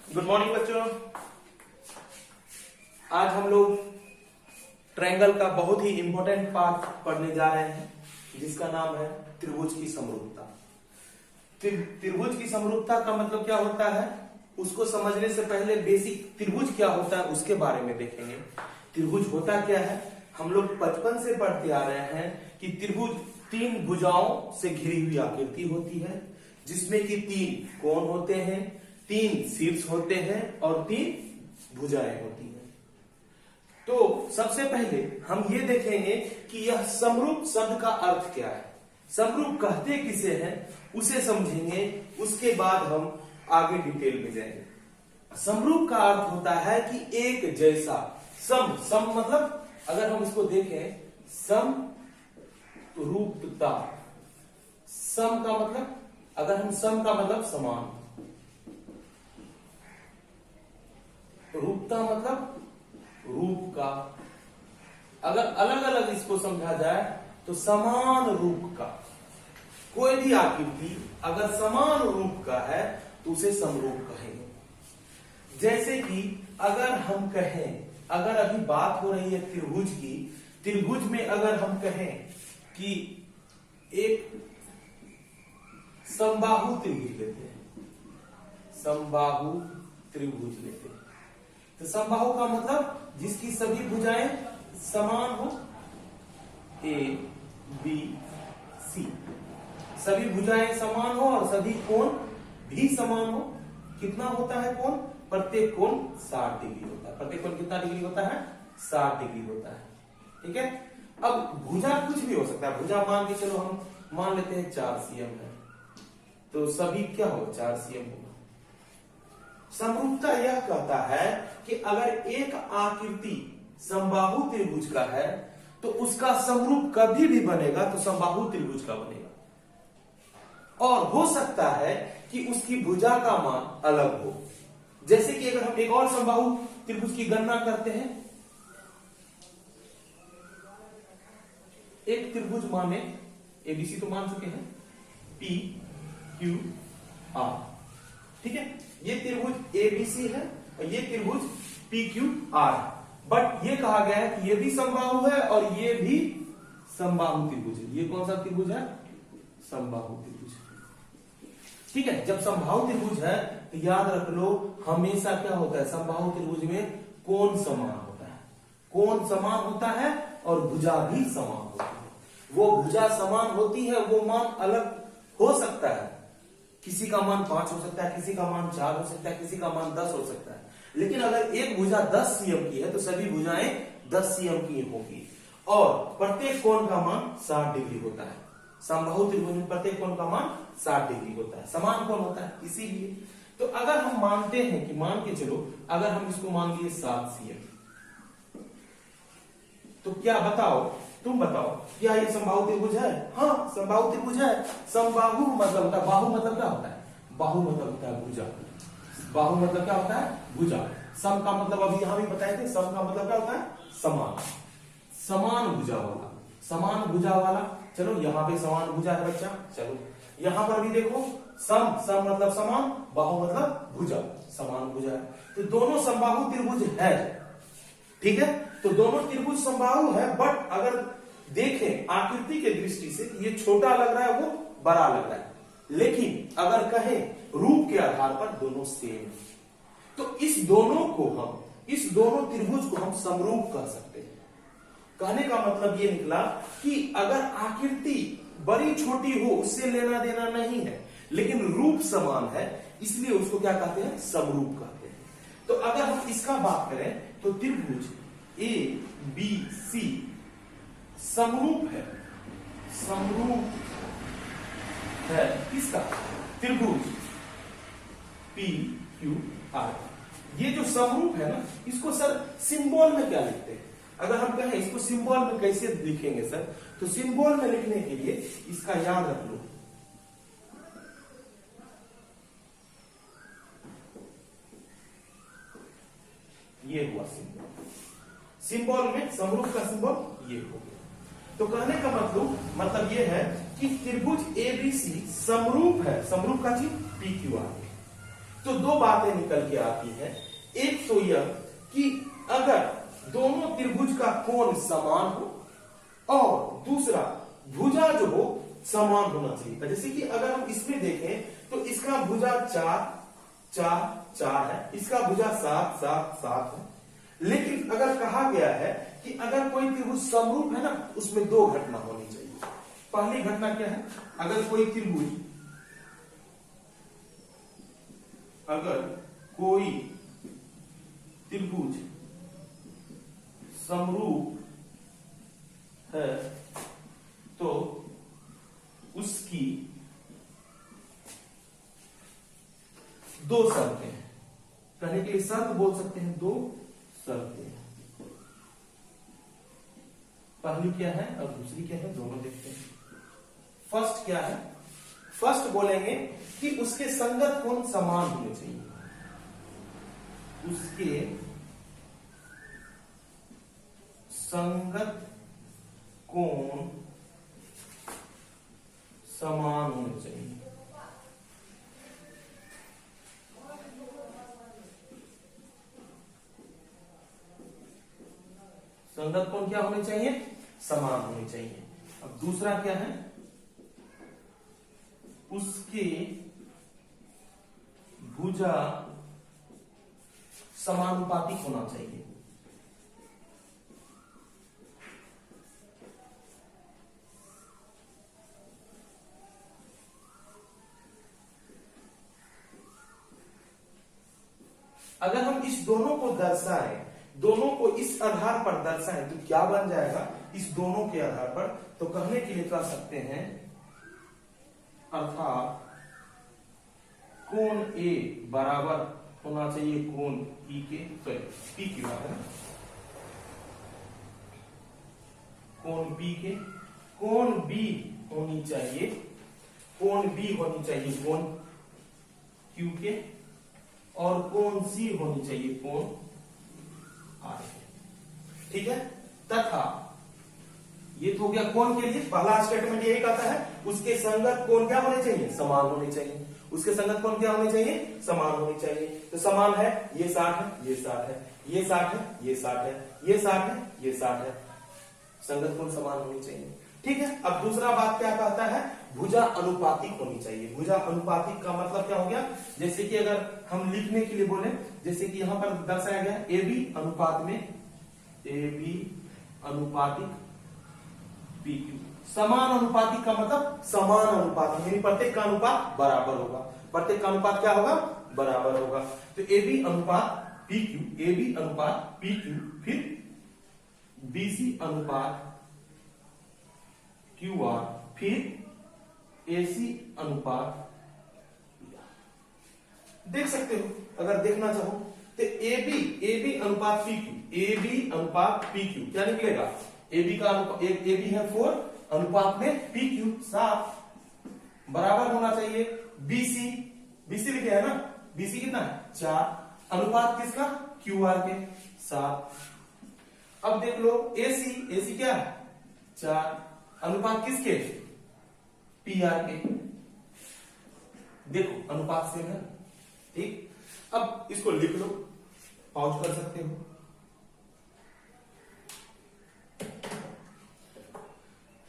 Good morning बच्चों। आज हम लोग ट्रायंगल का बहुत ही इंपॉर्टेंट पार्ट पढ़ने जा रहे हैं, जिसका नाम है त्रिभुज की समरूपता। त्रिभुज की समरूपता का मतलब क्या होता है, उसको समझने से पहले बेसिक त्रिभुज क्या होता है उसके बारे में देखेंगे। त्रिभुज होता क्या है, हम लोग बचपन से पढ़ते आ रहे हैं कि त्रिभुज तीन भुजाओं से घिरी हुई आकृति होती है, जिसमें कि तीन कोण होते हैं, तीन शीर्ष होते हैं और तीन भुजाएं होती हैं। तो सबसे पहले हम ये देखेंगे कि यह समरूप शब्द का अर्थ क्या है, समरूप कहते किसे हैं उसे समझेंगे, उसके बाद हम आगे डिटेल में जाएंगे। समरूप का अर्थ होता है कि एक जैसा, सम मतलब अगर हम इसको देखें समरूपता, सम का मतलब, अगर हम सम का मतलब समान, रूपता मतलब रूप का, अगर अलग अलग इसको समझा जाए तो समान रूप का। कोई भी आकृति अगर समान रूप का है तो उसे समरूप कहेंगे। जैसे कि अगर हम कहें, अगर अभी बात हो रही है त्रिभुज की, त्रिभुज में अगर हम कहें कि एक समबाहु त्रिभुज लेते हैं, समबाहु त्रिभुज लेते हैं, तो समबाहु का मतलब जिसकी सभी भुजाएं समान हो, ए बी सी, सभी भुजाएं समान हो और सभी कोण भी समान हो। कितना होता है कोण, प्रत्येक कोण 60 डिग्री होता है। प्रत्येक कोण कितना डिग्री होता है, 60 डिग्री होता है। ठीक है। अब भुजा कुछ भी हो सकता है, भुजा मान के चलो हम मान लेते हैं 4 cm है, तो सभी क्या हो 4 cm होगा। समरूपता यह कहता है कि अगर एक आकृति समबाहु त्रिभुज का है तो उसका समरूप कभी भी बनेगा तो समबाहु त्रिभुज का बनेगा। और हो सकता है कि उसकी भुजा का मान अलग हो। जैसे कि अगर हम एक और समबाहु त्रिभुज की गणना करते हैं, एक त्रिभुज माने, एबीसी तो मान चुके हैं, पी क्यू आर, ठीक है। ये त्रिभुज एबीसी है और ये त्रिभुज पी क्यू आर है, बट ये कहा गया है कि ये भी समबाहु है और ये भी समबाहु त्रिभुज है। ये कौन सा त्रिभुज है, समबाहु त्रिभुज। ठीक है। जब समबाहु त्रिभुज है तो याद रख लो हमेशा क्या होता है, समबाहु त्रिभुज में कोण समान होता है, कोण समान होता है और भुजा भी समान होती है। वो भुजा समान होती है, वो मान अलग हो सकता है, किसी का मान 5 हो सकता है, किसी का मान 4 हो सकता है, किसी का मान 10 हो सकता है। लेकिन अगर एक भुजा 10 cm की है तो सभी भुजाएं 10 cm की होगी और प्रत्येक कोण का मान 60 डिग्री होता है। समबाहु त्रिभुज में प्रत्येक कोण का मान 60 डिग्री होता है, समान कोण होता है। इसीलिए तो अगर हम मानते हैं कि, मान के चलो अगर हम इसको मान लिए 7 cm, तो क्या बताओ, तुम बताओ क्या ये समबाहु त्रिभुज है? हाँ, समबाहु त्रिभुज है। समबाहु मतलब होता है, बाहु मतलब क्या होता है, बाहु मतलब होता है भुजा, बाहु मतलब क्या होता है, भुजा। सम का मतलब अभी यहां भी बताए थे, सम का मतलब क्या होता है, समान, समान भुजा वाला, समान भुजा वाला। चलो यहाँ पे समान भुजा है बच्चा, चलो यहां पर भी देखो, सम मतलब समान, बाहु मतलब भुजा, समान भुजा है। तो दोनों समबाहु त्रिभुज है, ठीक है। तो दोनों त्रिभुज समबाहु है, बट अगर देखें आकृति के दृष्टि से ये छोटा लग रहा है, वो बड़ा लग रहा है। लेकिन अगर कहें रूप के आधार पर दोनों सेम है, तो इस दोनों त्रिभुज को हम समरूप कह सकते हैं। कहने का मतलब ये निकला कि अगर आकृति बड़ी छोटी हो उससे लेना देना नहीं है, लेकिन रूप समान है, इसलिए उसको क्या कहते हैं, समरूप कहते हैं। तो अगर हम इसका बात करें तो त्रिभुज ए बी सी समरूप है, समरूप है किसका, त्रिभुज पी क्यू आर। ये जो समरूप है ना, इसको सर सिंबल में क्या लिखते हैं? अगर हम कहें इसको सिंबल में कैसे लिखेंगे सर, तो सिंबल में लिखने के लिए इसका याद रख लो, ये हुआ सिंबल। सिंबल में समरूप का सिंबल ये हो गया। तो कहने का मतलब ये है कि त्रिभुज एबीसी समरूप है, समरूप का चीज पी क्यू आर। तो दो बातें निकल के आती हैं। एक तो यह कि अगर दोनों त्रिभुज का कोण समान हो, और दूसरा भुजा जो हो समान होना चाहिए। जैसे कि अगर हम इसमें देखें तो इसका भुजा 4 4 4 है, इसका भुजा 7 7 7 है। लेकिन अगर कहा गया है कि अगर कोई त्रिभुज समरूप है ना, उसमें दो घटना होनी चाहिए। पहली घटना क्या है, अगर कोई त्रिभुज समरूप है तो उसकी दो शर्तें हैं। कहने के लिए शर्त बोल सकते हैं, दो शर्तें। पहली क्या है और दूसरी क्या है, दोनों देखते हैं। फर्स्ट क्या है, फर्स्ट बोलेंगे कि उसके संगत कोण समान होने चाहिए। उसके संगत कोण समान होने चाहिए। संगत कोण क्या होने चाहिए, समान होने चाहिए। अब दूसरा क्या है, उसके भुजा समानुपातिक होना चाहिए। अगर हम इस दोनों को दर्शाएं, दोनों को इस आधार पर दर्शाएं तो क्या बन जाएगा, इस दोनों के आधार पर तो कहने के लिए कह सकते हैं, अर्थात कोण ए बराबर होना चाहिए कोण पी के, पी की बात है ना, कोण पी के, कोण बी होनी चाहिए, कोण बी होनी चाहिए कोण क्यू के, और कोण सी होनी चाहिए कोण आर के। ठीक है, तथा ये तो हो गया कोण के लिए। पहला स्टेटमेंट यही कहता है उसके संगत कोण क्या होने चाहिए, समान होने चाहिए। उसके संगत कोण क्या होने चाहिए, समान होने चाहिए। तो समान है, ये 60 है, ये 60 है, ये 60 है, ये 60 है, ये 60 है, ये 60 है। संगत कोण समान होनी चाहिए। ठीक है, अब दूसरा बात क्या कहता है, भुजा अनुपातिक होनी चाहिए। भुजा अनुपातिक का मतलब क्या हो गया, जैसे कि अगर हम लिखने के लिए बोले, जैसे कि यहां पर दर्शाया गया ए बी अनुपात में, ए बी अनुपातिक पी क्यू। समान अनुपातिक का मतलब समान अनुपात, यानी प्रत्येक का अनुपात बराबर होगा। प्रत्येक का अनुपात क्या होगा, बराबर होगा। तो ए बी अनुपात पी क्यू, ए बी अनुपात पी क्यू, फिर बीसी अनुपात क्यू आर, फिर एसी अनुपात। देख सकते हो, अगर देखना चाहो तो ए बी अनुपात पी क्यू, ए बी अनुपात पी क्यू क्या निकलेगा, ए बी का अनुपात, ए बी है 4 अनुपात में पी क्यू 7 बराबर होना चाहिए बीसी, बीसी लिखे है ना, बीसी कितना है 4 अनुपात किसका, क्यू आर के 7। अब देख लो एसी, एसी क्या है 4 अनुपात किसके, पी आर के। देखो अनुपात सेम है। ठीक, अब इसको लिख लो, पॉज कर सकते हो।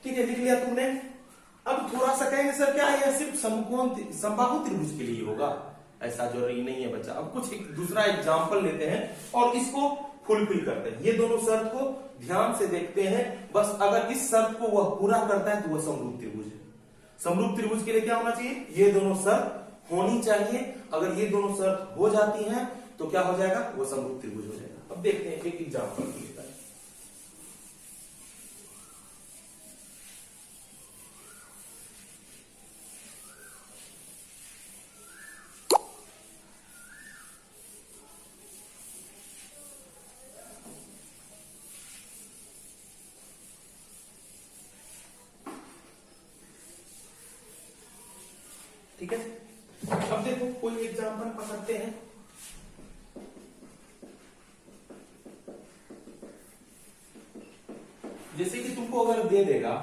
ठीक है, लिख लिया तुमने। अब थोड़ा सा कहेंगे सर क्या है, यह सिर्फ समबाहु त्रिभुज के लिए होगा, ऐसा जरूरी नहीं है बच्चा। अब कुछ एक दूसरा एग्जांपल लेते हैं और इसको फुलफिल करते हैं। ये दोनों शर्त को ध्यान से देखते हैं, बस अगर इस शर्त को वह पूरा करता है तो वह समरूप त्रिभुज है। समरूप त्रिभुज के लिए क्या होना चाहिए, ये दोनों शर्त होनी चाहिए। अगर ये दोनों शर्त हो जाती हैं तो क्या हो जाएगा, वह समरूप त्रिभुज हो जाएगा। अब देखते हैं एक एग्जांपल लेकर। ठीक है, अब देखो कोई एग्जांपल पकड़ते हैं। जैसे कि तुमको अगर दे देगा,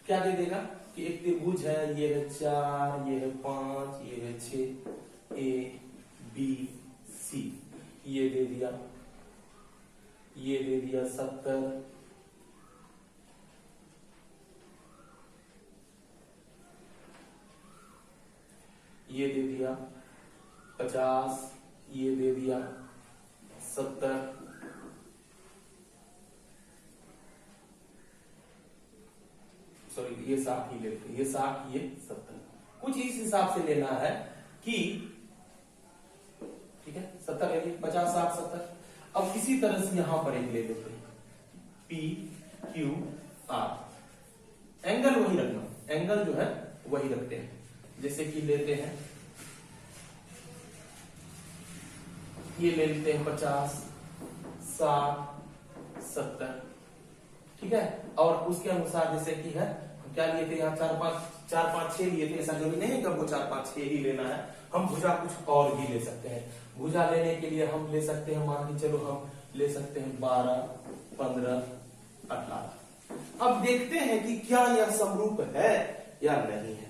क्या दे देगा कि एक त्रिभुज है, ये है 4, ये है 5, ये है 6, ए बी सी, ये दे दिया, ये दे दिया 70, ये दे दिया 50, ये दे दिया 70, सॉरी ये 60 ही लेते, ये 60, ये 70, कुछ इस हिसाब से लेना है कि ठीक है 70 ले ली, 50 60 70। अब इसी तरह से यहां पर एक ले लेते हैं पी क्यू आर, एंगल वही रखना, एंगल जो है वही रखते हैं। जैसे कि लेते हैं, ये ले लेते हैं 50 60 70, ठीक है। और उसके अनुसार जैसे कि है क्या लिए थे यहाँ 4 5 6 लिए थे, ऐसा जरूरी नहीं है कि हमको 4 5 6 ही लेना है, हम भुजा कुछ और भी ले सकते हैं। भुजा लेने के लिए हम ले सकते हैं, मान के चलो हम ले सकते हैं 12 15 18। अब देखते हैं कि क्या यह समरूप है या नहीं है,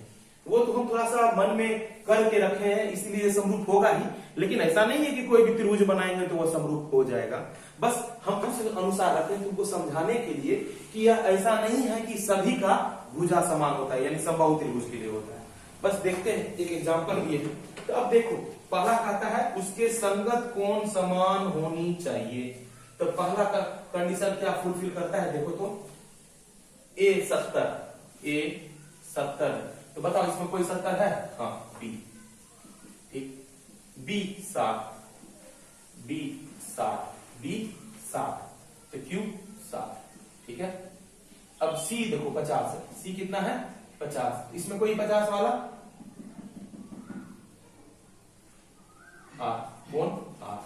वो तो हम थोड़ा सा मन में करके रखे हैं, इसलिए समरूप होगा ही, लेकिन ऐसा नहीं है कि कोई भी त्रिभुज बनाएंगे तो वह समरूप हो जाएगा। बस हम उस अनुसार रखते हैं तुमको समझाने के लिए कि यह ऐसा नहीं है कि सभी का भुजा समान होता है, यानी समबाहु त्रिभुज के लिए होता है। बस देखते हैं, एक एग्जांपल ये है। तो अब देखो, पहला कहता है उसके संगत कोण समान होनी चाहिए। तो पहला का कंडीशन क्या फुलफिल करता है, देखो तो ए 70, तो बताओ इसमें कोई 70 है? हाँ बी, ठीक, बी 60, बी 60, तो क्यू 60, ठीक है। अब सी देखो 50 है, सी कितना है 50, इसमें कोई 50 वाला आर, कौन आर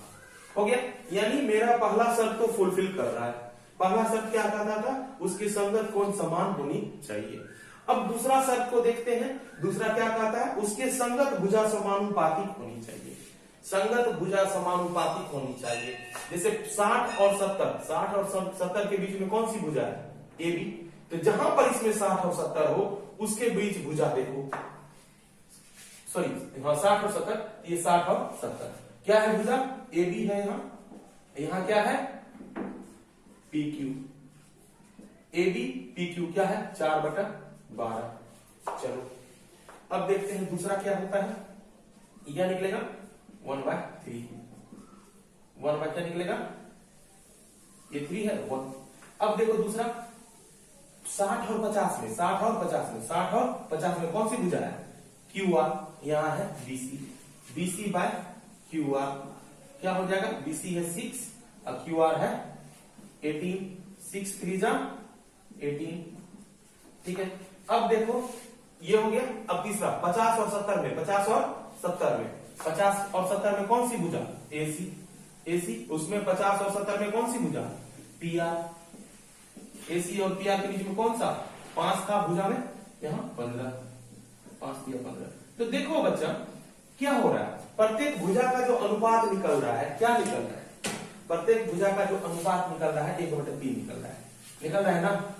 हो गया। यानी मेरा पहला शर्त तो फुलफिल कर रहा है। पहला शर्त क्या कहता था, उसकी संगत कोण समान होनी चाहिए। अब दूसरा शर्त को देखते हैं, दूसरा क्या कहता है, उसके संगत भुजा समानुपातिक होनी चाहिए। संगत भुजा समानुपातिक होनी चाहिए। जैसे 60 और 70 के बीच में कौन सी भुजा है, ए बी, तो जहां पर इसमें 60 और 70 हो उसके बीच भुजा देखो, सॉरी हाँ 60 और 70, ये 60 और 70 क्या है भुजा, ए बी है, यहां क्या है P Q, A B P Q क्या है 4/12। चलो अब देखते हैं दूसरा क्या होता है, क्या निकलेगा 1/3, 1 क्या निकलेगा, ये 3 है 1। अब देखो दूसरा 60 और 50 में, 60 और 50 में कौन सी भुजा है, क्यू आर, यहां है BC, BC by Q R क्या हो जाएगा, बीसी है 6 और क्यू आर है 18, 6 3 जा 18, ठीक है। अब देखो ये हो गया। अब तीसरा 50 और 70 में, 50 और 70 में कौन सी भुजा, एसी, उसमें 50 और 70 में कौन सी भुजा, पीआर, एसी और पीआर के बीच में कौन सा 5 था भुजा में, यहां 15, 5 दिया 15। तो देखो बच्चा क्या हो रहा है, प्रत्येक भुजा का जो अनुपात निकल रहा है, क्या निकल रहा है, प्रत्येक भुजा का जो अनुपात निकल रहा है 1/3 निकल रहा है ना,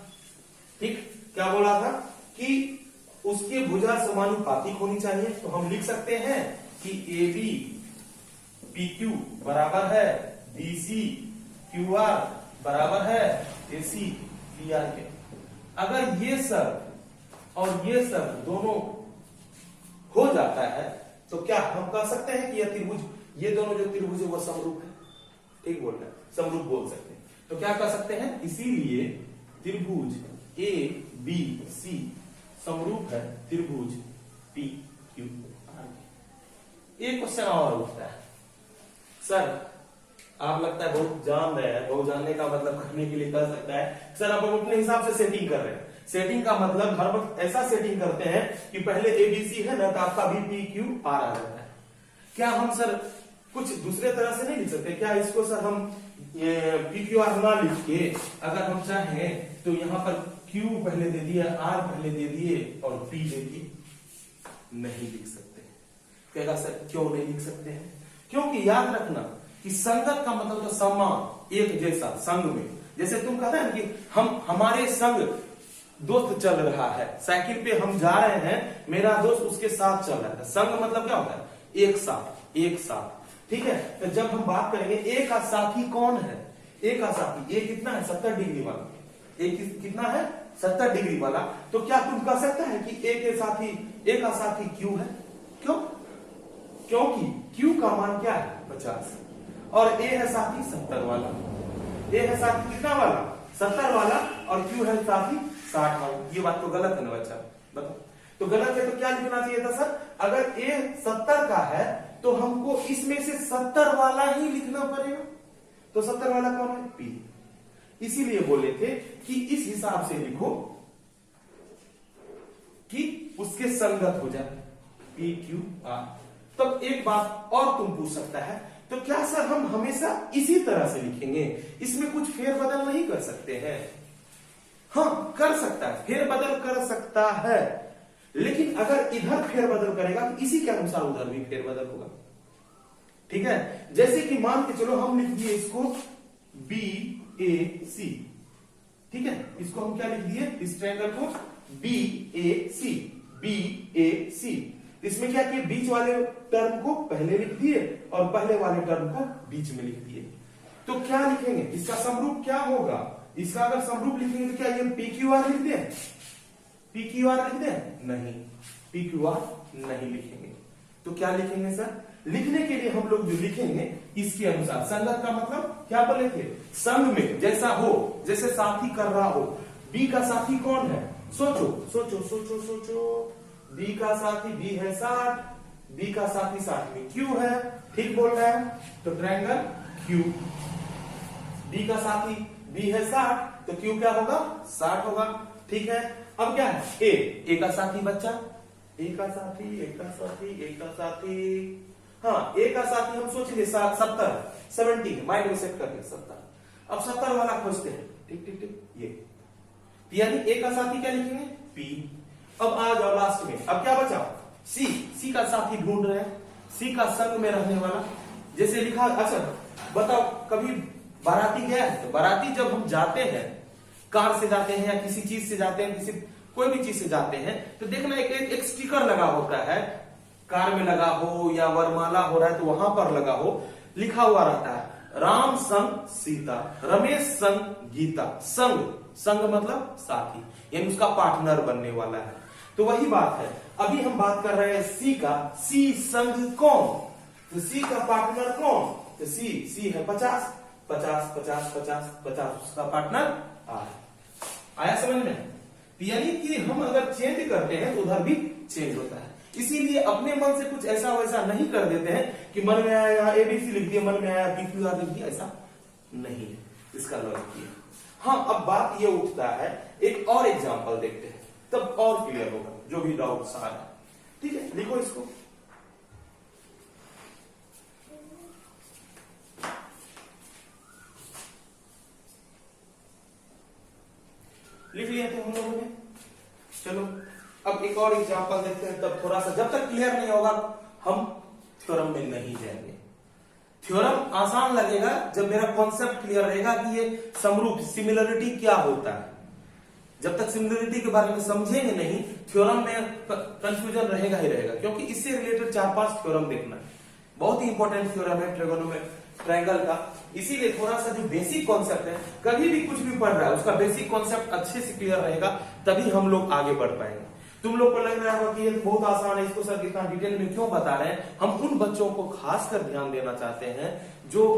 ठीक। क्या बोला था कि उसकी भुजा समानुपातिक होनी चाहिए, तो हम लिख सकते हैं कि ए बी पी क्यू बराबर है बी सी क्यू आर बराबर है ए सी पी आर के। अगर ये शर्त और ये शर्त दोनों हो जाता है तो क्या हम कह सकते हैं कि यह त्रिभुज, ये दोनों जो त्रिभुज है वो समरूप है, ठीक बोल रहे हैं, समरूप बोल सकते हैं। तो क्या कह सकते हैं, इसीलिए त्रिभुज ए बी सी समरूप है त्रिभुज पी क्यू आर। एक क्वेश्चन और उठता है, सर आप लगता है बहुत जान रहे हैं, बहुत जानने का मतलब करने के लिए कर सकता है, सर आप अपने हिसाब से सेटिंग कर रहे हैं। सेटिंग का मतलब हर वक्त ऐसा सेटिंग करते हैं कि पहले एबीसी है ना, तो आपका भी पी क्यू आर आ जाता है। क्या हम सर कुछ दूसरे तरह से नहीं लिख सकते, क्या इसको सर हम पी क्यू आर ना लिख के अगर हम चाहें तो यहां पर क्यू पहले दे दिया, आर पहले दे दिए और पी दे दिए, नहीं लिख सकते। कहेगा सर क्यों नहीं लिख सकते हैं, क्योंकि याद रखना कि संगत का मतलब तो समान, एक जैसा, संग में। जैसे तुम कहते हैं कि हम हमारे संग दोस्त चल रहा है, साइकिल पे हम जा रहे हैं, मेरा दोस्त उसके साथ चल रहा है। संग मतलब क्या होता है, एक साथ, ठीक है, तो जब हम बात करेंगे ए का साथी कौन है, ए का साथी, ए कितना है 70 डिग्री वाला, ए कितना है 70 डिग्री वाला, तो क्या तुम कह सकता है कि ए का साथी क्यू है? क्यों? क्योंकि क्यू का मान क्या है 50 और ए है साथी 70 वाला, ए है साथी कितना वाला 70 वाला और क्यू है साथी 60 वाला। ये बात तो गलत है ना बच्चा, बताओ। तो गलत है तो क्या लिखना चाहिए था सर? अगर ए 70 का है तो हमको इसमें से 70 वाला ही लिखना पड़ेगा। तो 70 वाला कौन है? पी। इसीलिए बोले थे कि इस हिसाब से लिखो कि उसके संगत हो जाए पी क्यू आर। तब एक बात और तुम पूछ सकता है, तो क्या सर हम हमेशा इसी तरह से लिखेंगे, इसमें कुछ फेरबदल नहीं कर सकते हैं? हाँ कर सकता है, फेरबदल कर सकता है, लेकिन अगर इधर फेरबदल करेगा तो इसी के अनुसार उधर भी फेरबदल होगा। ठीक है, जैसे कि मान के चलो हम लिख दिए इसको बी ए सी, ठीक है, इसको हम क्या लिख दिए इस ट्रायंगल को बी ए सी, बी ए सी। इसमें क्या किए, बीच वाले टर्म को पहले लिख दिए और पहले वाले टर्म को बीच में लिख दिए। तो क्या लिखेंगे, इसका समरूप क्या होगा? इसका अगर समरूप लिखेंगे तो क्या ये पी क्यू आर लिख दें? पी क्यू आर लिख दें? नहीं, पी क्यू आर नहीं लिखेंगे। तो क्या लिखेंगे सर? लिखने के लिए हम लोग जो लिखेंगे इसके अनुसार, संगत का मतलब क्या बोले थे, संग में जैसा हो, जैसे साथी कर रहा हो। बी का साथी कौन है? सोचो सोचो सोचो सोचो, बी का साथी बी है 60, बी का साथी 60 में क्यू है, ठीक बोल रहा है, तो ट्रायंगल क्यू। बी का साथी बी है 60 तो क्यू क्या होगा 60 होगा, ठीक है। अब क्या है, ए का साथी बच्चा, ए का साथी, ए का साथी, ए का साथी, हाँ ए का साथी हम सोचेंगे 70 माइंड में सेट करके 70। अब 70 वाला खोजते हैं, ठीक ठीक ठीक, ये यानी ए का साथी क्या लिखेंगे पी। अब आ जाओ लास्ट में, अब क्या बचा सी का साथी ढूंढ रहे हैं, सी का संग में रहने वाला, जैसे लिखा। अच्छा बताओ, कभी बाराती गया है? तो बाराती जब हम जाते हैं, कार से जाते हैं या किसी चीज से जाते हैं, किसी कोई भी चीज से जाते हैं, तो देखना एक स्टिकर लगा होता है, कार में लगा हो या वरमाला हो रहा है तो वहां पर लगा हो, लिखा हुआ रहता है राम संग सीता, रमेश संग गीता। संग मतलब साथी, यानी उसका पार्टनर बनने वाला है। तो वही बात है, अभी हम बात कर रहे हैं सी का, सी संग कौन, तो सी का पार्टनर कौन, तो सी है 50 50 50 50 50, उसका पार्टनर आया समझ में? यानी कि हम अगर चेंज करते हैं तो उधर भी चेंज होता है। इसीलिए अपने मन से कुछ ऐसा वैसा नहीं कर देते हैं कि मन में आया एबीसी लिख दिया, मन में आया पीक्यूआर लिख दिया, ऐसा नहीं है इसका लॉजिक ये। हाँ अब बात ये उठता है, एक और एग्जांपल देखते हैं तब और क्लियर होगा जो भी डाउट आ रहा है। ठीक है, लिखो इसको, लिख लिया थे हम लोगों ने। चलो अब एक और एग्जांपल देखते हैं, तब थोड़ा सा, जब तक क्लियर नहीं होगा हम थ्योरम में नहीं जाएंगे। थ्योरम आसान लगेगा जब मेरा कॉन्सेप्ट क्लियर रहेगा कि ये समरूप सिमिलरिटी क्या होता है। जब तक सिमिलरिटी के बारे में समझेंगे नहीं, थ्योरम में कंफ्यूजन रहेगा ही रहेगा, क्योंकि इससे रिलेटेड 4-5 थ्योरम देखना है, बहुत ही इंपॉर्टेंट थ्योरम है ट्रायंगल का। इसीलिए थोड़ा सा जो बेसिक कॉन्सेप्ट है, कभी भी कुछ भी पढ़ रहा है उसका बेसिक कॉन्सेप्ट अच्छे से क्लियर रहेगा, तभी हम लोग आगे बढ़ पाएंगे। तुम लोग को लग रहा होगा कि ये तो बहुत आसान है, इसको सर इतना डिटेल में क्यों बता रहे हैं। हम उन बच्चों को खासकर ध्यान देना चाहते हैं जो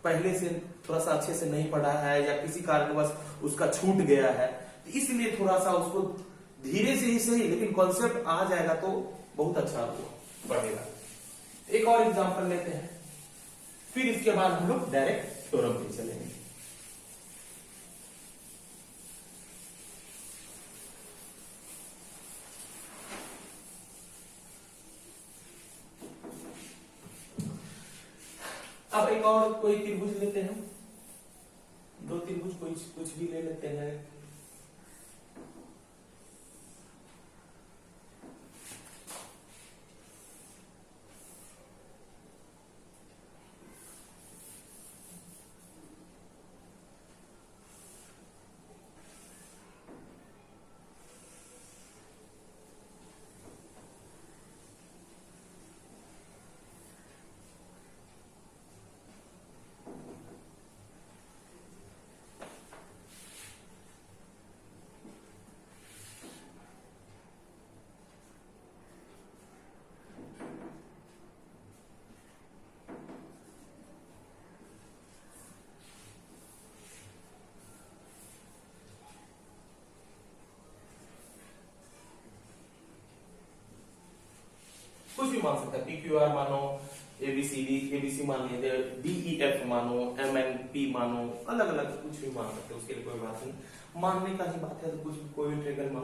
पहले से थोड़ा सा अच्छे से नहीं पढ़ा है या किसी कारणवश उसका छूट गया है, तो इसलिए थोड़ा सा उसको धीरे से ही सही, लेकिन कॉन्सेप्ट आ जाएगा तो बहुत अच्छा बढ़ेगा। एक और एग्जांपल लेते हैं, फिर इसके बाद हम लोग डायरेक्ट थ्योरम पे चलेंगे। अब एक और कोई त्रिभुज लेते हैं, 2 त्रिभुज कुछ भी ले लेते हैं। कुछ भी मान सकता है, पी क्यू आर मानो, एबीसी मान लीजिए, DEF मानो, MNP मानो, अलग अलग कुछ भी मान सकते हैं, उसके लिए कोई बात नहीं, मानने का ही बात है, तो कुछ कोई भी ट्रिगर मान।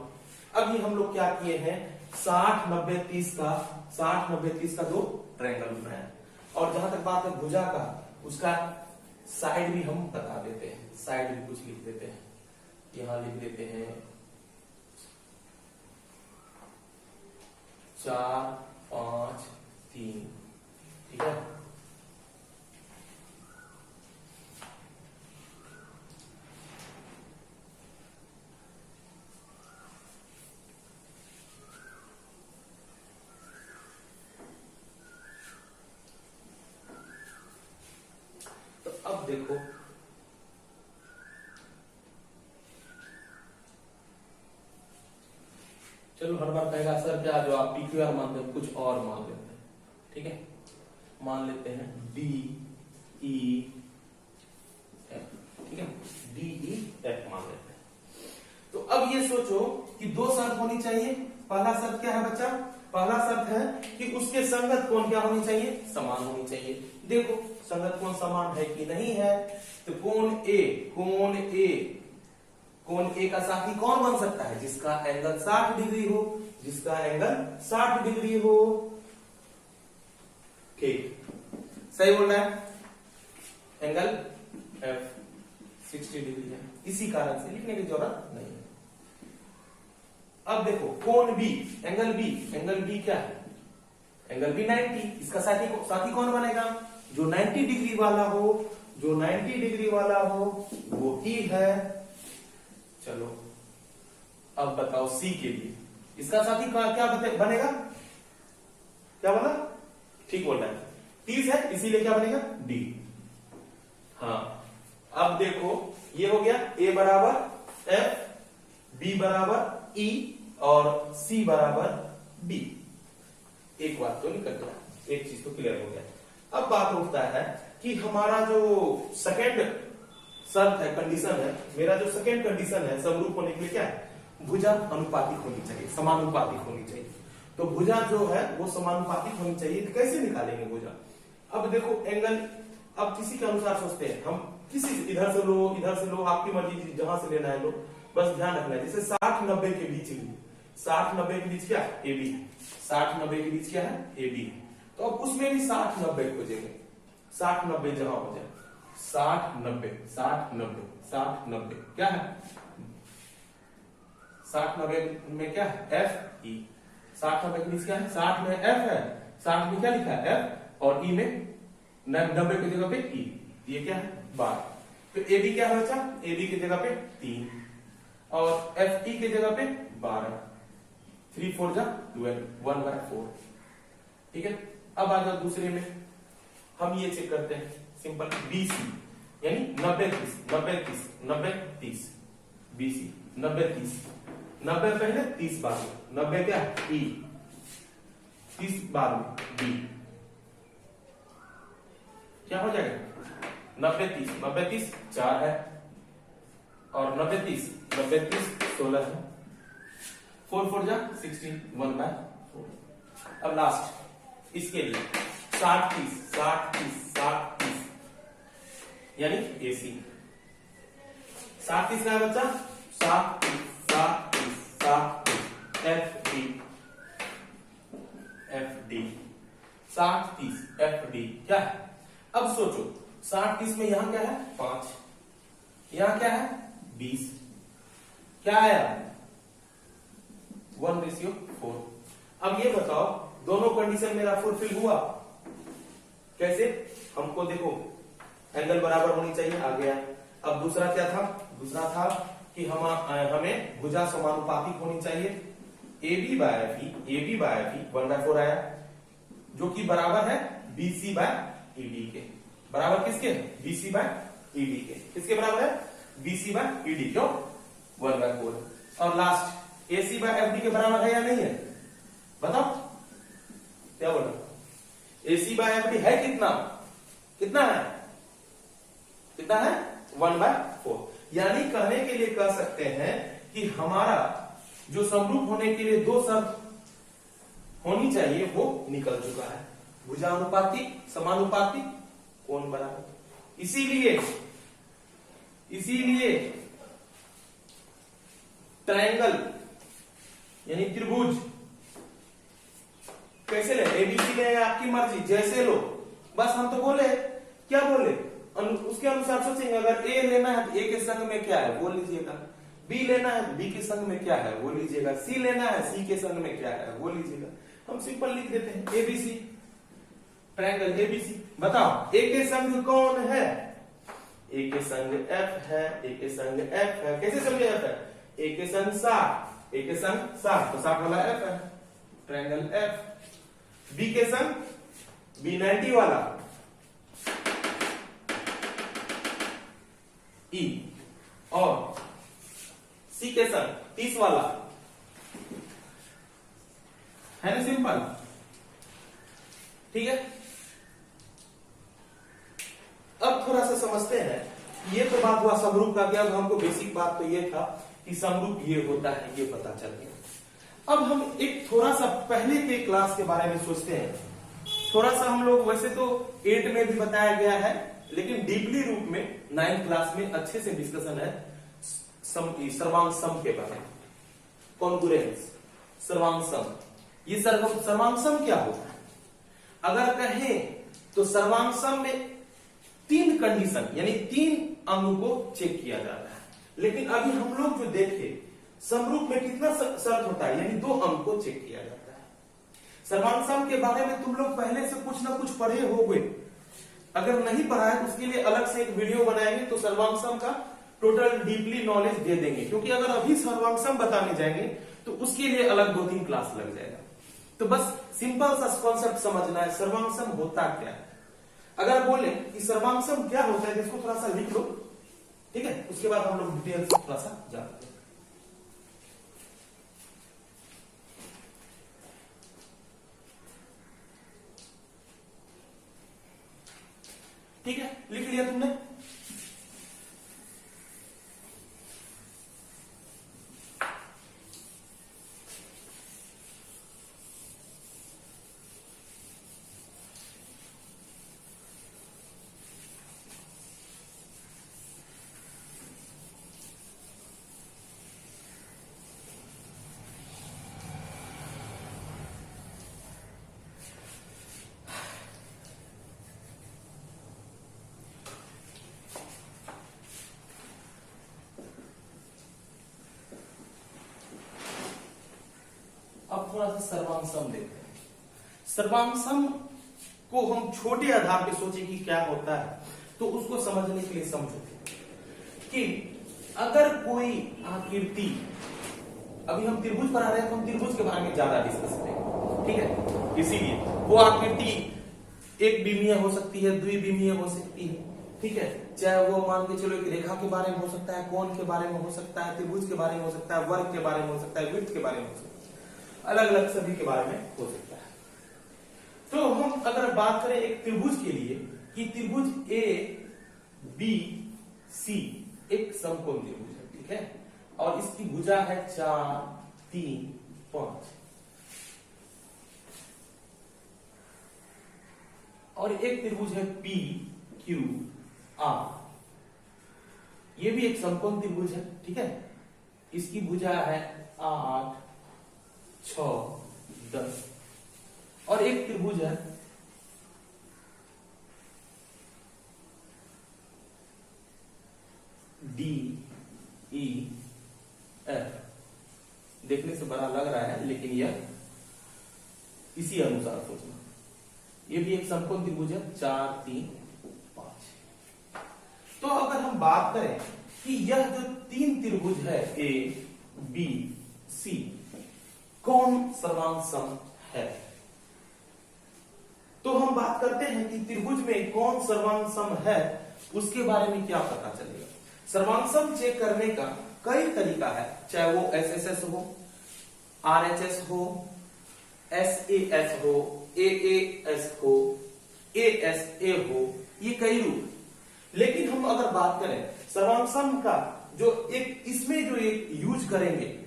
अभी हम लोग क्या किए हैं, 60-90-30 का दो ट्रायंगल बनाया, और जहां तक बात है भुजा का, उसका साइड भी हम बता देते हैं, साइड भी कुछ लिख देते हैं, यहां लिख देते हैं 4, 5, 3, ठीक है। तो अब देखो, चलो हर बार कहेगा सर क्या जो आप PQR मानते हैं कुछ और मान लेते हैं, ठीक है, मान लेते हैं DEF, ठीक है, DEF मान लेते हैं। तो अब ये सोचो कि दो शर्त होनी चाहिए। पहला शर्त क्या है बच्चा, पहला शर्त है कि उसके संगत कोण क्या होनी चाहिए, समान होनी चाहिए। देखो संगत कोण समान है कि नहीं है, तो कोण ए का साथी कौन बन सकता है, जिसका एंगल 60 डिग्री हो, जिसका एंगल 60 डिग्री हो, ठीक, सही बोल रहा है, एंगल F 60 डिग्री है, इसी कारण से लिखने की जरूरत नहीं है। अब देखो कोण B, एंगल B क्या है, एंगल B 90, इसका साथी कौन बनेगा, जो 90 डिग्री वाला हो, जो 90 डिग्री वाला हो वो E है। चलो अब बताओ C के लिए, इसका साथी क्या बनेगा, क्या बना, ठीक बोल रहा है, 30 है, इसीलिए क्या बनेगा D। हाँ अब देखो ये हो गया, A बराबर F, B बराबर E और C बराबर B। एक बात तो निकल गया, एक चीज तो क्लियर हो गया। अब बात उठता है कि हमारा जो सेकेंड शर्त है, कंडीशन है, मेरा जो सेकेंड कंडीशन है समरूप होने के लिए क्या है, भुजा अनुपातिक होनी चाहिए, समानुपातिक होनी चाहिए। तो भुजा जो है वो समानुपातिक होनी चाहिए। तो कैसे निकालेंगे भुजा, अब देखो एंगल, अब किसी के अनुसार सोचते हैं हम, किसी इधर से लो, आपकी मर्जी जहां से लेना है लो, बस ध्यान रखना है। जैसे 60-90 के बीच, 60-90 के बीच क्या है, AB है, 60-90 के बीच क्या है, AB है। तो अब उसमें भी 60-90 खोजेंगे, 60-90 जहां हो जाए, 60-90 क्या है, 60-90 में क्या है, FE, 60-90 के बीच क्या है, 60 में F है, 60 में क्या लिखा है F, और E में 90 की जगह पे E, ये क्या है 12। तो AB क्या है बच्चा, AB की जगह पे 3 और FE की जगह पे 12, 3 4 जा 12, 1/4, ठीक है। अब आ जाओ दूसरे में, हम ये चेक करते हैं सिंपल, BC यानी 90-30, 90-30, BC 90-30, 90 पहले 30 बाद में, 90 क्या है E, 30 बाद में B, क्या हो जाएगा 90-30 4 है, और 90-30 16 है, 4 4 जा 16, 1/4। अब लास्ट इसके लिए 60-30 यानी AC, 60-30 का है बच्चा, 60-30 FD 60-30 FD क्या है। अब सोचो 60-30 में यहां क्या है 5, यहां क्या है 20, क्या आया 1:4। अब ये बताओ दोनों कंडीशन मेरा फुलफिल हुआ कैसे, हमको देखो एंगल बराबर होनी चाहिए, आ गया। अब दूसरा क्या था, दूसरा था कि हमें भुजा समानुपातिक होनी चाहिए, AB बाय FE 1/4 आया, जो कि बराबर है BC बाय ED के, बराबर किसके, BC बाय ED के, किसके बराबर है BC बाय ED, क्यों 1/4। और लास्ट AC बाय FD के बराबर है या नहीं है, बताओ क्या बोला, AC बाय FD है कितना, कितना है 1/4। यानी कहने के लिए कह सकते हैं कि हमारा जो समरूप होने के लिए दो शर्त होनी चाहिए वो निकल चुका है। भुजानुपातिक, समानुपातिक, कोण बराबर। इसीलिए ट्रायंगल यानी त्रिभुज कैसे ले, एबीसी ले या आपकी मर्जी जैसे लो, बस हम तो बोले क्या बोले उसके अनुसार सोचेंगे। अगर ए लेना है तो ए के संग में क्या है वो लीजिएगा, बी लेना है तो बी के संग में क्या है वो लीजिएगा, सी लेना है सी के संग में क्या है वो लीजिएगा। हम सिंपल लिख देते हैं एबीसी, ट्रायंगल एबीसी। बताओ ए के संग कौन है, ए के संग एफ है, ए के संग एफ है। कैसे समझे एफ है, ए के संग 60, ए के संग 60 तो 60 वाला एफ है, ट्रायंगल एफ। बी के संग बी 90 वाला ई, और सी के संग 30 वाला है ना, सिंपल। ठीक है, अब थोड़ा सा समझते हैं। ये तो बात हुआ समरूप का, अब हमको बेसिक बात तो ये था कि समरूप ये होता है, ये पता चल गया। अब हम एक थोड़ा सा पहले के क्लास के बारे में सोचते हैं। थोड़ा सा हम लोग वैसे तो 8 में भी बताया गया है, लेकिन डीपली रूप में 9th क्लास में अच्छे से डिस्कशन है सर्वांग सम के बारे में। कॉन्ग्रुएंस, सर्वांग सम। ये सर्वांग सम क्या होता है? अगर कहें तो सर्वांग सम में 3 कंडीशन यानी 3 अंग को चेक किया जाता है। लेकिन अभी हम लोग जो देखे समरूप में कितना शर्त होता है, यानी 2 अंग को चेक किया जाता है। सर्वांग सम के बारे में तुम लोग पहले से कुछ ना कुछ पढ़े होंगे। अगर नहीं पढ़ा है तो उसके लिए अलग से एक वीडियो बनाएंगे, तो सर्वांग सम का टोटल डीपली नॉलेज दे देंगे। क्योंकि अगर अभी सर्वांग सम बताने जाएंगे तो उसके लिए अलग 2-3 क्लास लग जाएगा। तो बस सिंपल सा कॉन्सेप्ट समझना है, सर्वांग सम होता क्या है। अगर बोले कि सर्वांग सम क्या होता है, इसको थोड़ा सा लिख लो, ठीक है, उसके बाद हम लोग डिटेल से थोड़ा सा जानते हैं। ठीक है, लिख लिया तुमने? अब थोड़ा सा सर्वांग सम देखते हैं। सर्वांग सम को हम छोटे आधार पे सोचे कि क्या होता है, तो उसको समझने के लिए समझो कि अगर कोई आकृति, अभी हम त्रिभुज पढ़ा रहे हैं तो हम त्रिभुज के बारे में ज्यादा डिस्कस करेंगे, ठीक है। इसीलिए वो आकृति एक विमीय हो सकती है, द्विविमीय हो सकती है, ठीक है। चाहे वो मान के चलो एक रेखा के बारे में हो सकता है, कोण के बारे में हो सकता है, त्रिभुज के बारे में हो सकता है, वर्ग के बारे में हो सकता है, वृत्त के बारे में हो सकता है, अलग अलग सभी के बारे में हो सकता है। तो हम अगर बात करें एक त्रिभुज के लिए कि त्रिभुज ए बी सी एक समकोण त्रिभुज है, ठीक है, और इसकी भुजा है 4 3 5, और एक त्रिभुज है पी क्यू आर, ये भी एक समकोण त्रिभुज है, ठीक है। इसकी भुजा है 8 6 10, और एक त्रिभुज है डी ई एफ। देखने से बड़ा लग रहा है लेकिन यह इसी अनुसार सोचना, ये भी एक समकोण त्रिभुज है 4 3 5। तो अगर हम बात करें कि यह जो 3 त्रिभुज है ए बी सी कौन सर्वांग सम है, तो हम बात करते हैं कि त्रिभुज में कौन सर्वांग सम है, उसके बारे में क्या पता चलेगा। सर्वांग सम चेक करने का कई तरीका है, चाहे वो एसएसएस हो, आरएचएस हो, एसएएस हो, एएएस हो, एएसए हो, ये कई रूप। लेकिन हम अगर बात करें सर्वांग सम का जो एक इसमें जो एक यूज करेंगे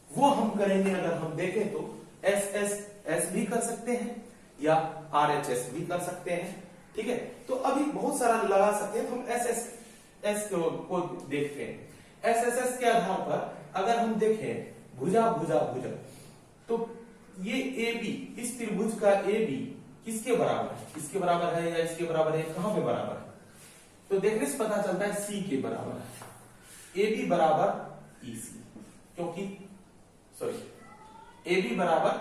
वो हम करेंगे, अगर हम देखें तो एस भी कर सकते हैं या RHS भी कर सकते हैं, ठीक है। तो अभी बहुत सारा लगा सकते हैं, तो हम एस को देखते हैं। एस के आधार पर अगर हम देखें भुजा भुजा भुजा, तो ये AB, इस त्रिभुज का AB किसके बराबर है, इसके बराबर है या इसके बराबर है, कहां पे बराबर है, तो देखने से पता चलता है C के बराबर है। AB बराबर EC, क्योंकि AB बराबर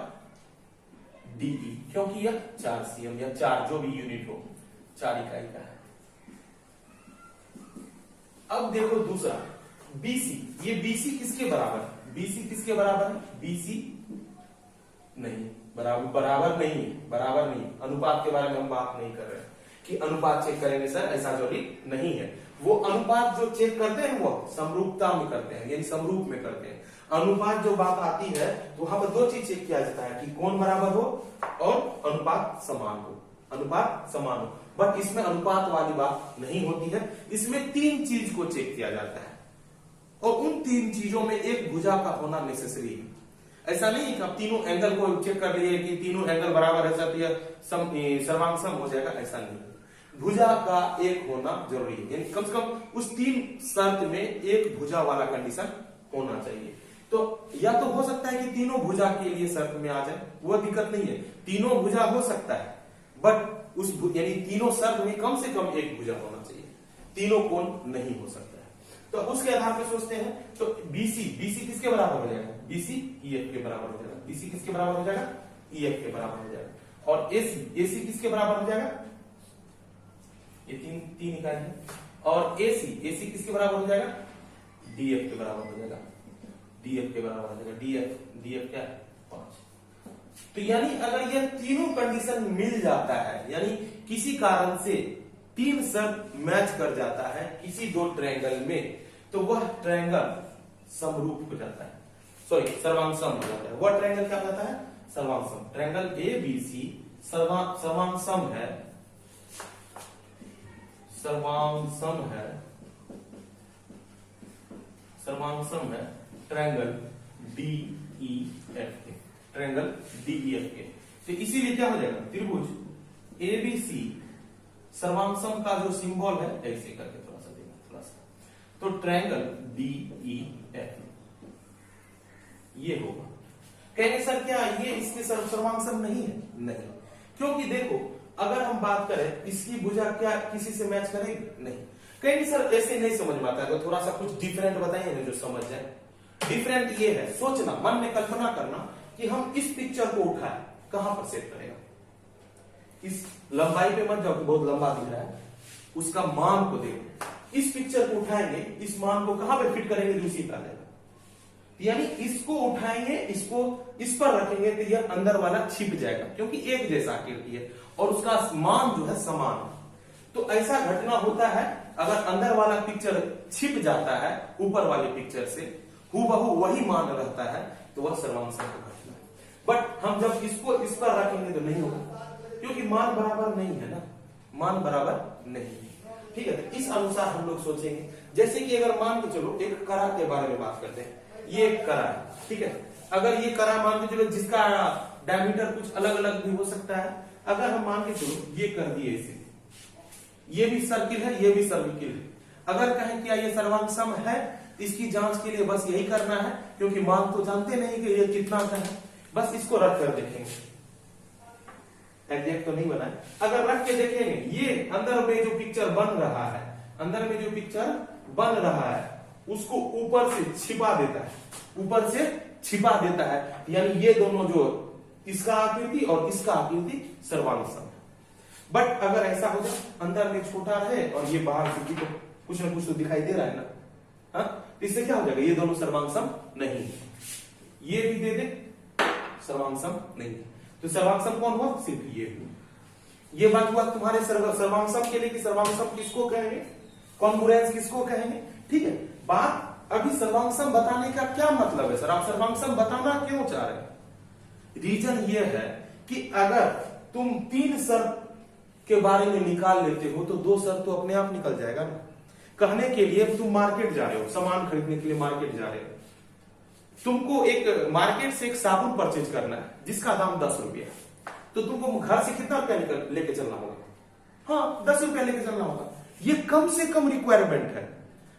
DE, क्योंकि यह 4 cm या 4 जो भी यूनिट हो 4 इकाई का है। अब देखो दूसरा BC, ये BC किसके बराबर है, BC किसके बराबर है, BC नहीं, बराबर नहीं, अनुपात के बारे में हम बात नहीं कर रहे हैं कि अनुपात चेक करेंगे सर, ऐसा जरूरी नहीं है। वो अनुपात जो चेक करते हैं वो समरूपता में करते हैं, यानी समरूप में करते हैं। अनुपात जो बात आती है तो वहां पर दो चीज चेक किया जाता है कि कौन बराबर हो और अनुपात समान हो, बट इसमें अनुपात वाली बात नहीं होती है। इसमें 3 चीज को चेक किया जाता है और उन 3 चीजों में एक भुजा का होना नेसेसरी है। ऐसा नहीं है कि आप तीनों एंगल को चेक कर लिए कि तीनों एंगल बराबर है तो यह सर्वांग सम हो जाएगा, ऐसा नहीं। भुजा का एक होना जरूरी है, यानी कम से कम उस 3 शर्त में एक भुजा वाला कंडीशन होना चाहिए। तो या तो हो सकता है कि तीनों भुजा के लिए शर्त में आ जाए, वो दिक्कत नहीं है, तीनों भुजा हो सकता है, बट उस यानी तीनों शर्त में कम से कम एक भुजा होना चाहिए, तीनों कोण नहीं हो सकता है। तो उसके आधार पर सोचते हैं, तो BC किसके बराबर हो जाएगा, BC EF के बराबर हो जाएगा, BC किसके बराबर हो जाएगा, EF के बराबर हो जाएगा। और AC किसके बराबर हो जाएगा, ये तीन इकाई है, और AC किसके बराबर हो जाएगा, DF के बराबर हो जाएगा, DF के बराबर हो जाएगा, DF क्या है 5। तो यानी अगर यह तीनों कंडीशन मिल जाता है, यानी किसी कारण से 3 शर्त मैच कर जाता है किसी 2 ट्रायंगल में, तो वह ट्रायंगल समरूप हो जाता है, सर्वांग सम हो जाता है। वह ट्रायंगल क्या कहता है, सर्वांग सम। ट्रायंगल ABC सर्वांग सम है, ट्रायंगल DEF के। तो इसीलिए क्या हो जाएगा, त्रिभुज ABC सर्वांग सम का जो सिंबल है ऐसे करके थोड़ा सा, तो ट्रायंगल DEF ये होगा। कहेंगे सर क्या ये इसके सर्वांग सम नहीं है, नहीं, क्योंकि देखो अगर हम बात करें इसकी भुजा क्या किसी से मैच करेगी, नहीं। कहेंगे सर ऐसे नहीं समझ में आता है, तो थोड़ा सा कुछ डिफरेंट बताइए ना जो समझ जाए। डिफरेंट ये है, सोचना, मन में कल्पना करना कि हम इस पिक्चर को उठाए, कहां पर सेट करेगा, इस लंबाई पे मत जाओ, बहुत लंबा दिख रहा है, उसका मान को देखो। इस पिक्चर को उठाएंगे, इस मान को कहां पे फिट करेंगे, दूसरी का लेगा, यानी इसको उठाएंगे, इसको इस पर रखेंगे तो यह अंदर वाला छिप जाएगा, क्योंकि एक जैसा आकृति है और उसका मान जो है समान है। तो ऐसा घटना होता है अगर अंदर वाला पिक्चर छिप जाता है ऊपर वाले पिक्चर से, हूबहू वही मान रहता है, तो वह सर्वांग सम का घटना है। बट हम जब इसको इस पर रखेंगे तो नहीं होगा, क्योंकि मान बराबर नहीं है ना, मान बराबर नहीं है, ठीक है। तो इस अनुसार हम लोग सोचेंगे, जैसे कि अगर मान के चलो एक करा के बारे में बात करते हैं, ये एक करा है, ठीक है। अगर ये करा मान के चलो जिसका डायमीटर कुछ अलग अलग भी हो सकता है, अगर हम मान के चलो ये कर दिए इसे, ये भी सर्किल है, ये भी सर्किल है, अगर कहें क्या ये सर्वांग सम है, इसकी जांच के लिए बस यही करना है, क्योंकि मान तो जानते नहीं कि ये कितना का है, बस इसको रख कर देखेंगे, एग्जैक्ट तो नहीं बना है, अगर रख के देखेंगे ये अंदर में जो पिक्चर बन रहा है, अंदर में जो पिक्चर बन रहा है उसको ऊपर से छिपा देता है, ऊपर से छिपा देता है, यानी ये दोनों जो इसका आकृति और इसका आकृति सर्वांग सम है। बट अगर ऐसा हो जाए अंदर में छोटा रहे और ये बाहर से तो कुछ ना कुछ तो दिखाई दे रहा है ना, हाँ, इससे क्या हो जाएगा, ये दोनों सर्वांग सम नहीं है, ये भी दे दे सर्वांग सम नहीं है, तो सर्वांग सम कौन हुआ, सिर्फ ये हुआ। ये बात हुआ तुम्हारे सर्वांग सम के लिए कि सर्वांग सम किसको कहेंगे, कॉन्ग्रुएंस किसको कहेंगे, ठीक है। बात अभी सर्वांग सम बताने का क्या मतलब है सर, आप सर्वांग सम बताना क्यों चाह रहे हैं, रीजन ये है कि अगर तुम 3 शर्त के बारे में निकाल लेते हो तो 2 शर्त तो अपने आप निकल जाएगा ना। कहने के लिए तुम मार्केट जा रहे हो, सामान खरीदने के लिए मार्केट जा रहे हो, तुमको एक मार्केट से एक साबुन परचेज करना है जिसका दाम 10 रुपया, तो तुमको घर से कितना रुपया लेके चलना होगा? हाँ, 10 रुपया लेके चलना होगा। ये कम से कम रिक्वायरमेंट है।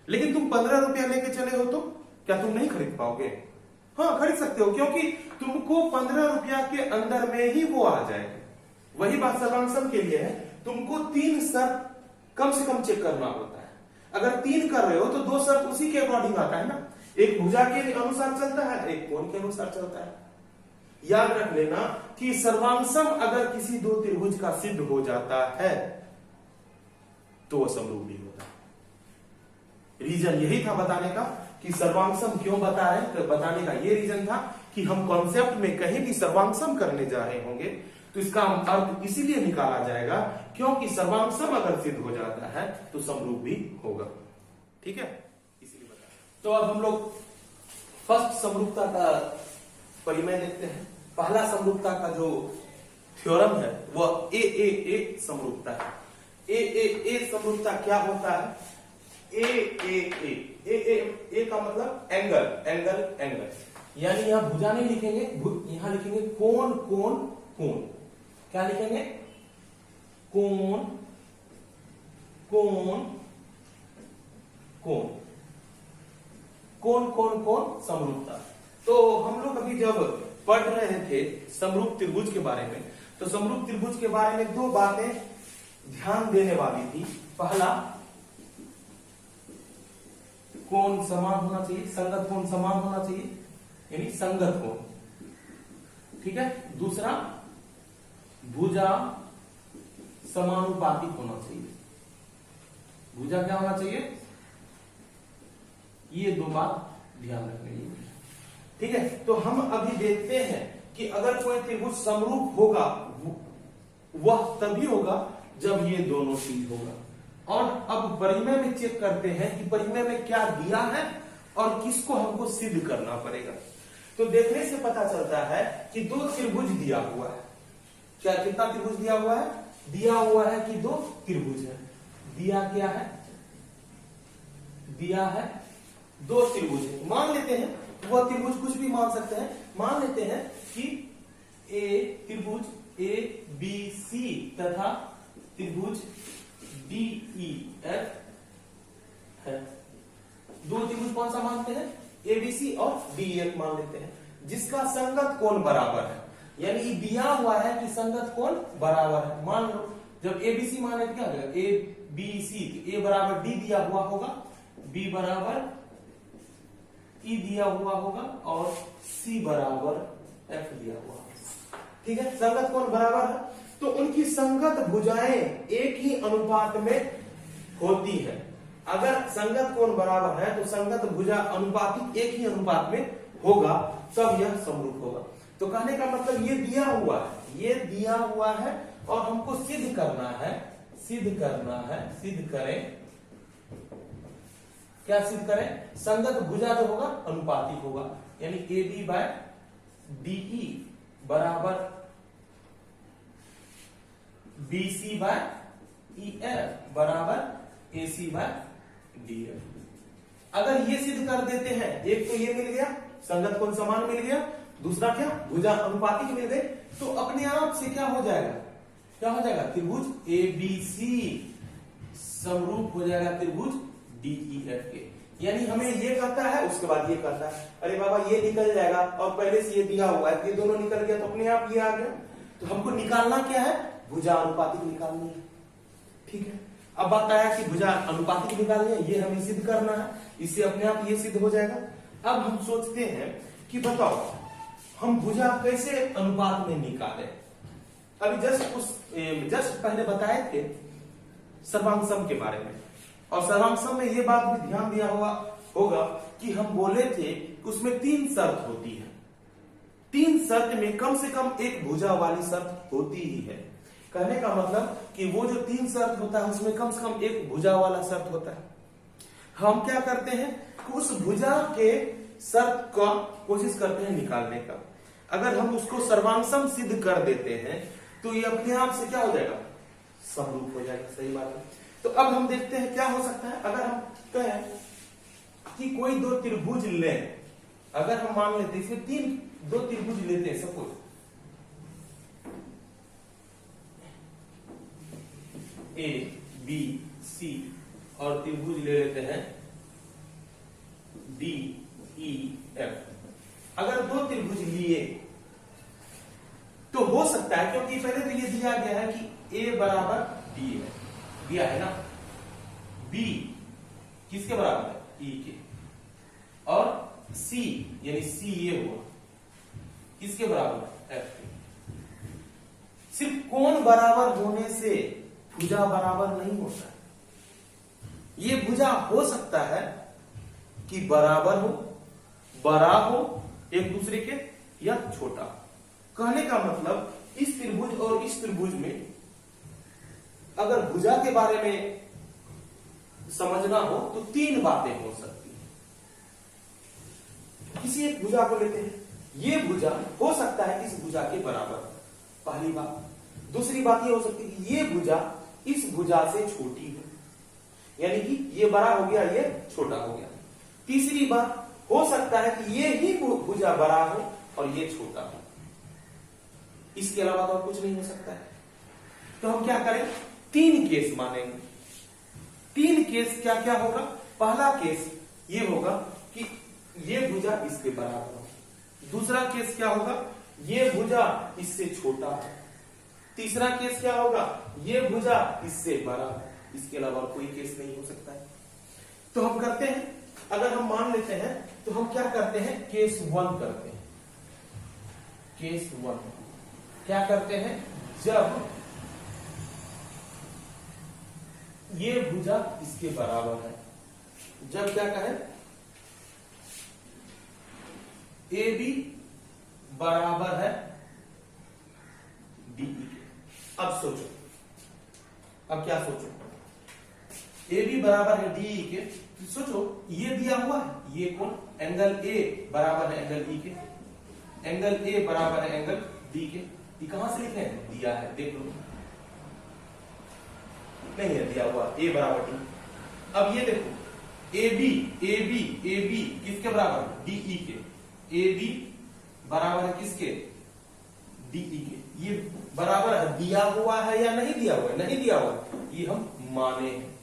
लेकिन तुम 15 रुपया लेके चले हो तो क्या तुम नहीं खरीद पाओगे? हाँ, खरीद सकते हो, क्योंकि तुमको 15 रुपया के अंदर में ही वो आ जाएगा। वही बात सर्वांग के लिए है, तुमको 3 शर्त कम से कम चेक करना होता है। अगर 3 कर रहे हो तो 2 शर्त उसी के अकॉर्डिंग आता है ना, एक भुजा के अनुसार चलता है, एक कोण के अनुसार चलता है। याद रख लेना कि सर्वांगसम अगर किसी 2 त्रिभुज का सिद्ध हो जाता है तो वह समरूप भी होता है। रीजन यही था बताने का कि सर्वांगसम क्यों बता रहे, तो बताने का ये रीजन था कि हम कॉन्सेप्ट में कहीं भी सर्वांगसम करने जा रहे होंगे तो इसका अर्थ इसीलिए निकाला जाएगा क्योंकि सर्वांगसम अगर सिद्ध हो जाता है तो समरूप भी होगा। ठीक है, इसीलिए बताया। तो अब हम लोग फर्स्ट समरूपता का परिमेय देखते हैं। पहला समरूपता का जो थ्योरम है वह ए समरूपता है। ए समरूपता क्या होता है? ए का मतलब एंगल, यानी यहां भुजा नहीं लिखेंगे, यहां लिखेंगे कोण कोण कोण। क्या लिखेंगे? कोण कोण कोण कोण कोण कोण समरूपता। तो हम लोग अभी जब पढ़ रहे थे समरूप त्रिभुज के बारे में, तो समरूप त्रिभुज के बारे में 2 बातें ध्यान देने वाली थी। पहला, कोण समान होना चाहिए, संगत कोण समान होना चाहिए, यानी संगत कोण। ठीक है। दूसरा, भुजा समानुपातिक होना चाहिए। भुजा क्या होना चाहिए? ये 2 बात ध्यान रखने की। ठीक है, तो हम अभी देखते हैं कि अगर कोई त्रिभुज समरूप होगा वह तभी होगा जब ये दोनों चीज होगा। और अब परिमेय में चेक करते हैं कि परिमेय में क्या दिया है और किसको हमको सिद्ध करना पड़ेगा। तो देखने से पता चलता है कि 2 त्रिभुज दिया हुआ है। क्या कितना त्रिभुज दिया हुआ है? दिया हुआ है कि 2 त्रिभुज है। दिया क्या है? दिया है 2 त्रिभुज है। मान लेते हैं वह त्रिभुज कुछ भी मान सकते हैं। मान लेते हैं कि ए त्रिभुज ABC तथा त्रिभुज DEF है। 2 त्रिभुज कौन सा मानते हैं? ABC और DEF मान लेते हैं, जिसका संगत कोण बराबर है। यानी दिया हुआ है कि संगत कोण बराबर है। मान लो जब ABC माने तो क्या होगा? ABC, A बराबर D दिया हुआ होगा, B बराबर E दिया हुआ होगा और C बराबर F दिया हुआ होगा। ठीक है, संगत कोण बराबर है तो उनकी संगत भुजाएं एक ही अनुपात में होती है। अगर संगत कोण बराबर है तो संगत भुजा अनुपातिक एक ही अनुपात में होगा, तब यह समरूप होगा। तो कहने का मतलब ये दिया हुआ है, ये दिया हुआ है और हमको सिद्ध करना है, सिद्ध करें। क्या सिद्ध करें? संगत भुजा जो होगा अनुपातिक होगा, यानी AB बाय DE बराबर BC बाय EF बराबर AC बाय DF। अगर ये सिद्ध कर देते हैं, एक तो ये मिल गया, संगत कोण समान मिल गया, दूसरा क्या? भुजा अनुपातिक मिल गए, तो अपने आप से क्या हो जाएगा? क्या हो जाएगा? त्रिभुज ABC समरूप हो जाएगा त्रिभुज DEF के। यानी हमें ये कहता है, उसके बाद ये कहता है। अरे बाबा ये निकल जाएगा और पहले से ये दिया हुआ है, ये दोनों निकल गया तो अपने आप ये आ गया। तो हमको निकालना क्या है? भुजा अनुपातिक निकालनी है। ठीक है, अब बात आया कि भुजा अनुपातिक निकालनी है, ये हमें सिद्ध करना है, इससे अपने आप ये सिद्ध हो जाएगा। अब हम सोचते हैं कि बताओ हम भुजा कैसे अनुपात में निकालें। अभी जस्ट पहले बताए थे सर्वांगसम के बारे में, और सर्वांगसम में ये बात भी ध्यान दिया होगा कि हम बोले थे कि उसमें 3 शर्त होती है। 3 शर्त में कम से कम एक भुजा वाली शर्त होती ही है। कहने का मतलब कि वो जो 3 शर्त होता है उसमें कम से कम एक भुजा वाला शर्त होता है। हम क्या करते हैं कि उस भुजा के शर्त का कोशिश करते हैं निकालने का। अगर हम उसको सर्वांगसम सिद्ध कर देते हैं तो ये अपने आप से क्या हो जाएगा? समरूप हो जाएगा। सही बात है। तो अब हम देखते हैं क्या हो सकता है। अगर हम कहें कि कोई 2 त्रिभुज लें, अगर हम मान लेते हैं इसमें दो त्रिभुज लेते हैं, सपोज ए बी सी और त्रिभुज ले लेते हैं डी ई एफ। अगर दो त्रिभुज लिए तो हो सकता है, क्योंकि पहले तो ये दिया गया है कि ए बराबर डी है, दिया है ना, बी किसके बराबर है, ई के, और सी यानी सी ये हुआ किसके बराबर है, एफ के। सिर्फ कोण बराबर होने से भुजा बराबर नहीं होता है। ये भुजा हो सकता है कि बराबर हो, बड़ा हो एक दूसरे के, या छोटा। कहने का मतलब इस त्रिभुज और इस त्रिभुज में अगर भुजा के बारे में समझना हो तो तीन बातें हो सकती हैं। किसी एक भुजा को लेते हैं, ये भुजा हो सकता है कि इस भुजा के बराबर, पहली बात। दूसरी बात ये हो सकती है कि ये भुजा इस भुजा से छोटी है, यानी कि ये बड़ा हो गया, ये छोटा हो गया। तीसरी बात हो सकता है कि ये ही भुजा बड़ा हो और ये छोटा हो, इसके अलावा तो और कुछ नहीं हो सकता है। तो हम क्या करें, तीन केस मानेंगे। तीन केस क्या क्या होगा, पहला केस ये होगा कि ये भुजा इसके बराबर हो, दूसरा केस क्या होगा, ये भुजा इससे छोटा है, तीसरा केस क्या होगा, ये भुजा इससे बड़ा है, इसके अलावा कोई केस नहीं हो सकता है। तो हम करते हैं, अगर हम मान लेते हैं तो हम क्या करते हैं, केस वन करते हैं। केस वन क्या करते हैं, जब ये भुजा इसके बराबर है, जब क्या कहें, ए बी बराबर है डी के। अब सोचो, अब क्या सोचो, ए बी बराबर है डी के, तो सोचो ये दिया हुआ है, ये कौन, एंगल ए बराबर है एंगल ई के, एंगल ए बराबर है एंगल डी के। ये कहां से लिखे हैं, दिया है, देख लो, नहीं है दिया हुआ, ए बराबर डी। अब ये देखो ए बी किसके बराबर, डी ई के, ए बी बराबर है किसके, डी ई के। ये बराबर है, दिया हुआ है या नहीं दिया हुआ है, नहीं दिया हुआ है, ये हम माने हैं,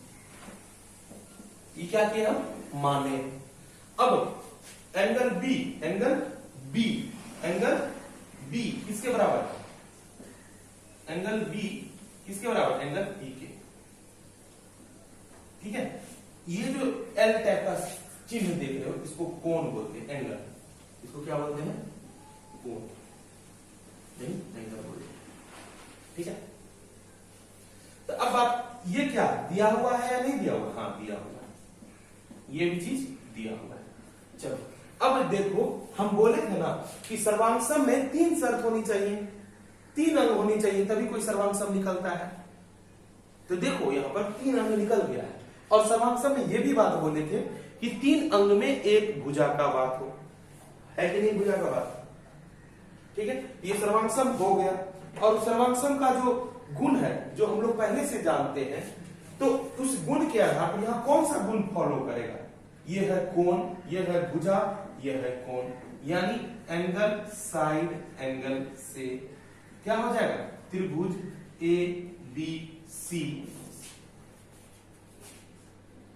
ये क्या किया हम माने। अब एंगल बी किसके बराबर है, एंगल बी किसके बराबर, एंगल ई के, ठीक है। ये जो एल टाइप का चिन्ह देख रहे हो, इसको कोण बोलते हैं, एंगल, इसको क्या बोलते हैं, कोण, नहीं एंगल बोलते हैं, ठीक है। तो अब बात ये क्या दिया हुआ है या नहीं दिया हुआ, हाँ दिया हुआ है, ये भी चीज दिया हुआ है। चलो अब देखो, हम बोले थे ना कि सर्वांगसम में तीन शर्त होनी चाहिए, तीन अंग होनी चाहिए, तभी कोई सर्वांगसम निकलता है। तो देखो यहां पर तीन अंग निकल गया है, और सर्वांगसम में ये भी बात बोले थे कि तीन अंग में एक भुजा का बात हो, है कि नहीं भुजा का बात, ठीक है। ये सर्वांगसम हो गया, और सर्वांगसम का जो गुण है जो हम लोग पहले से जानते हैं, तो उस गुण के आधार पर यहां कौन सा गुण फॉलो करेगा, ये है कोण, ये है भुजा, ये है कोण, यानी एंगल साइड एंगल से क्या हो जाएगा, त्रिभुज ए बी सी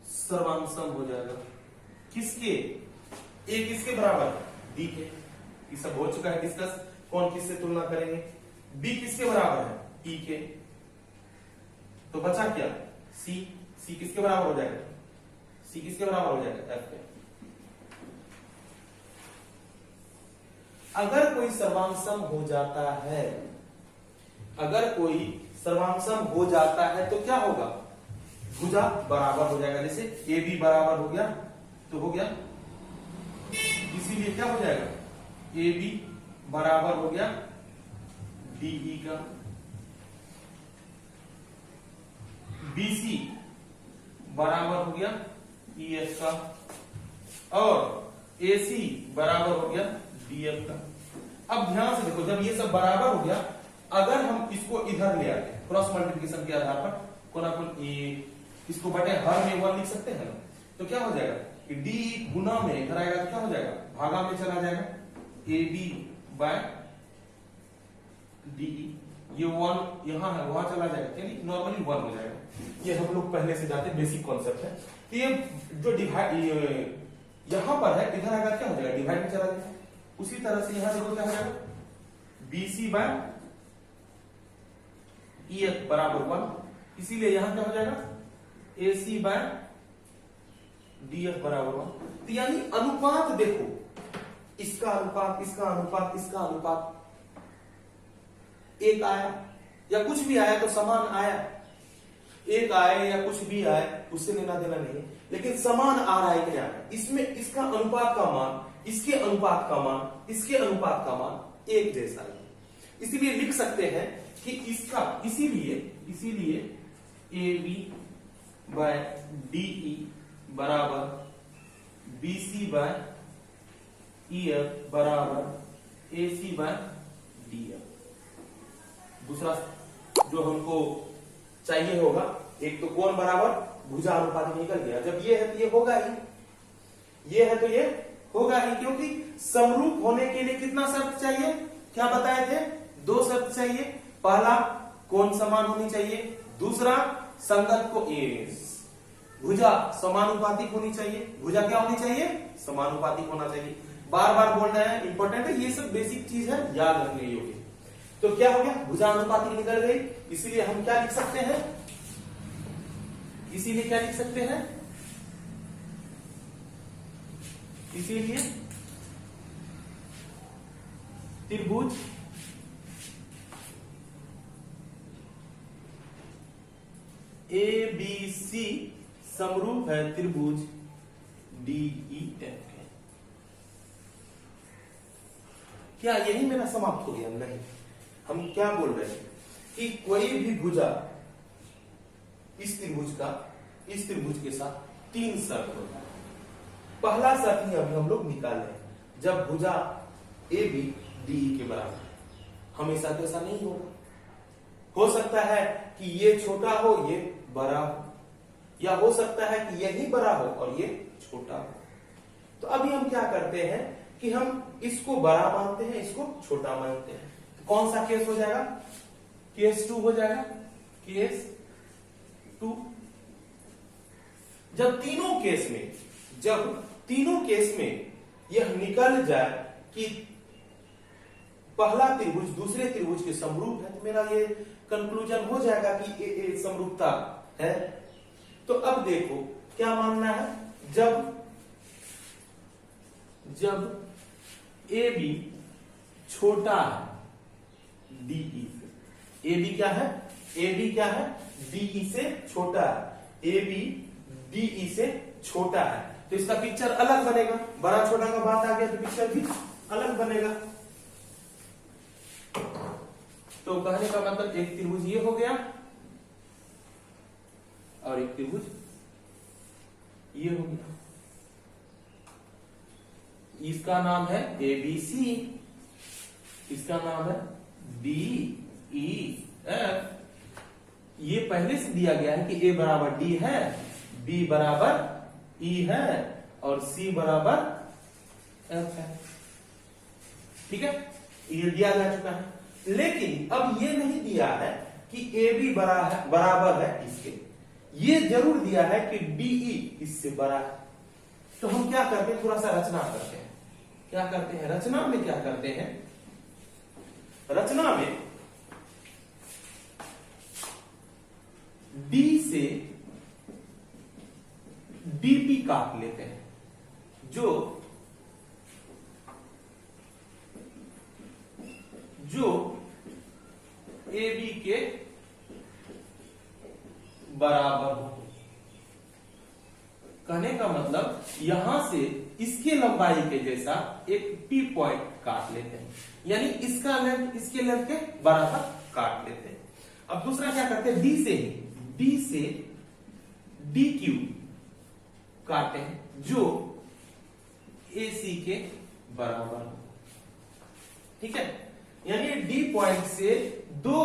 सर्वांगसम हो जाएगा। किसके, ए किसके बराबर, डी के, ये सब हो चुका है डिस्कस। कौन किससे तुलना करेंगे, बी किसके बराबर है, ई के, तो बचा क्या, सी, सी किसके बराबर हो जाएगा, सी किसके बराबर हो जाएगा, एफ के। अगर कोई सर्वांगसम हो जाता है, अगर कोई सर्वांगसम हो जाता है तो क्या होगा, भुजा बराबर हो जाएगा। जैसे ए बी बराबर हो गया तो हो गया, इसीलिए क्या हो जाएगा, ए बी बराबर हो गया डीई का, बीसी बराबर हो गया ई एफ का, और एसी बराबर हो गया डीएफ का। अब ध्यान से देखो, जब ये सब बराबर हो गया, अगर हम इसको इधर ले आते क्रॉस मल्टीप्लिकेशन के आधार पर, इसको बटे हर में 1 लिख सकते हैं ना, तो क्या हो जाएगा, डी गुना में इधर आएगा तो क्या हो जाएगा भागा में चला जाएगा ए बी बाय डी, ये 1 यहां है वहां चला जाएगा, यानी नॉर्मली 1 हो जाएगा। ये हम लोग पहले से जाते हैं, बेसिक कॉन्सेप्ट है। तो ये जो डिवाइड यहां पर है, इधर आकर क्या हो जाएगा, डिवाइड में चला जाएगा। उसी तरह से यहां देखो क्या हो जाएगा, BC बाय EF बराबर 1, इसीलिए यहां क्या हो जाएगा, AC बाय DF बराबर 1। तो यानी अनुपात देखो, इसका अनुपात, इसका अनुपात, इसका अनुपात एक आया या कुछ भी आया तो समान आया, एक आए या कुछ भी आए उससे लेना देना नहीं, लेकिन समान आ रहा है क्या, इसमें इसका अनुपात का मान, इसके अनुपात का मान, इसके अनुपात का मान एक जैसा है। इसीलिए लिख सकते हैं कि इसका, इसीलिए ए बी बाय DE बराबर BC बाय EF बराबर AC बाय DF। दूसरा जो हमको चाहिए होगा, एक तो कोण बराबर भुजा अनुपात निकल गया, जब ये है तो ये होगा ही, ये है तो ये होगा ही, क्योंकि समरूप होने के लिए कितना शर्त चाहिए, क्या बताए थे, 2 शर्त चाहिए। पहला कोण समान होनी चाहिए, दूसरा संगत को भुजा समानुपातिक होनी चाहिए। भुजा क्या होनी चाहिए, समानुपातिक होना चाहिए। बार बार बोल रहे हैं, इंपॉर्टेंट है, ये सब बेसिक चीज है, याद रखने योग्य। तो क्या हो गया, भुजा अनुपातिक निकल गई, इसीलिए हम क्या लिख सकते हैं, इसीलिए क्या लिख सकते हैं, इसीलिए त्रिभुज ABC समरूप है त्रिभुज DEF के। क्या यही मेरा समाप्त हो गया, नहीं, हम क्या बोल रहे हैं कि कोई भी भुजा इस त्रिभुज के साथ 3 शर्त होता है। पहला शर्त ही अभी हम लोग निकाले, जब भुजा AB DE के बराबर, हमेशा तो ऐसा नहीं होगा, हो सकता है कि ये छोटा हो ये बड़ा हो, या हो सकता है कि यही बड़ा हो और ये छोटा हो। तो अभी हम क्या करते हैं कि हम इसको बड़ा मानते हैं, इसको छोटा मानते हैं। तो कौन सा केस हो जाएगा, केस 2 हो जाएगा, केस 2। जब तीनों केस में यह निकल जाए कि पहला त्रिभुज दूसरे त्रिभुज के समरूप है, तो मेरा ये कंक्लूजन हो जाएगा कि ए समरूपता है। तो अब देखो क्या मानना है, जब AB छोटा है DE से, AB क्या है, AB क्या है, DE से छोटा है, AB DE से छोटा है, तो इसका पिक्चर अलग बनेगा। बड़ा छोटा का बात आ गया तो पिक्चर भी अलग बनेगा। तो कहने का मतलब एक त्रिभुज ये हो गया और एक त्रिभुज ये हो गया, इसका नाम है ABC, इसका नाम है DEF। ये पहले से दिया गया है कि A बराबर D है, B बराबर E है और C बराबर F है, ठीक है, ये दिया जा चुका है। लेकिन अब ये नहीं दिया है कि AB बराबर है इसके, ये जरूर दिया है कि DE इससे बड़ा है। तो हम क्या करते हैं, थोड़ा सा रचना करते हैं। क्या करते हैं, रचना में क्या करते हैं, रचना में D से DP काट लेते हैं, जो AB के बराबर हो। कहने का मतलब यहां से इसके लंबाई के जैसा एक P पॉइंट काट लेते हैं, यानी इसका लेंथ इसके लेंथ के बराबर काट लेते हैं। अब दूसरा क्या करते हैं, D से DQ काटे हैं जो AC के बराबर हो, ठीक है, यानी D पॉइंट से 2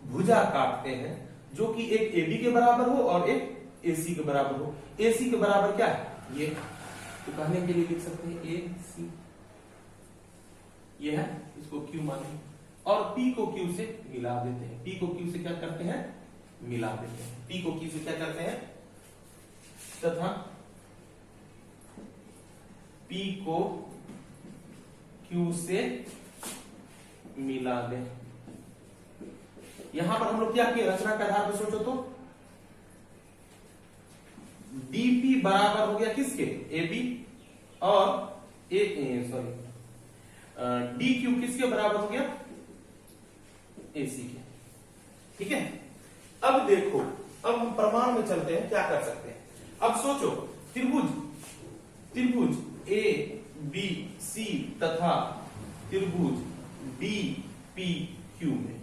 भुजा काटते हैं जो कि एक AB के बराबर हो और एक AC के बराबर हो। AC के बराबर क्या है, ये तो कहने के लिए लिख सकते हैं ए सी, ये है, इसको क्यू माने, और P को Q से मिला देते हैं। P को Q से क्या करते हैं, मिला देते हैं। P को Q से क्या करते हैं, तथा P को Q से मिला दें। यहां पर हम लोग क्या किए, रचना के आधार पर सोचो तो dp बराबर हो गया किसके, AB, और dq किसके बराबर हो गया, AC के। ठीक है, अब देखो, अब हम प्रमाण में चलते हैं, क्या कर सकते हैं। अब सोचो त्रिभुज A B C तथा त्रिभुज D P Q में,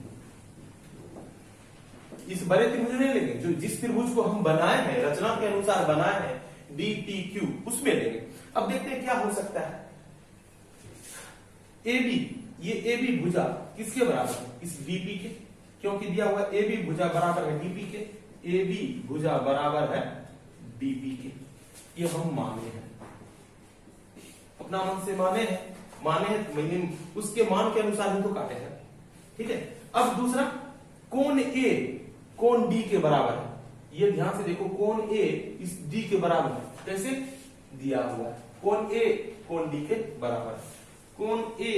इस बड़े त्रिभुज नहीं लेंगे, जो जिस त्रिभुज को हम बनाए हैं, रचना के अनुसार बनाए हैं, D P Q, उसमें लेंगे। अब देखते हैं क्या हो सकता है। AB, ये AB भुजा किसके बराबर है, इस DP के, क्योंकि दिया हुआ AB भुजा बराबर है DP के, AB भुजा बराबर है DP के, ये हम माने हैं, अपना मन से माने हैं, उसके मान के अनुसार ही तो काटे हैं। ठीक है, अब दूसरा कोण A कोण D के बराबर है, ये ध्यान से देखो, कोण A इस D के बराबर है, कैसे दिया हुआ है, कोण A कोण D के बराबर है, कोण A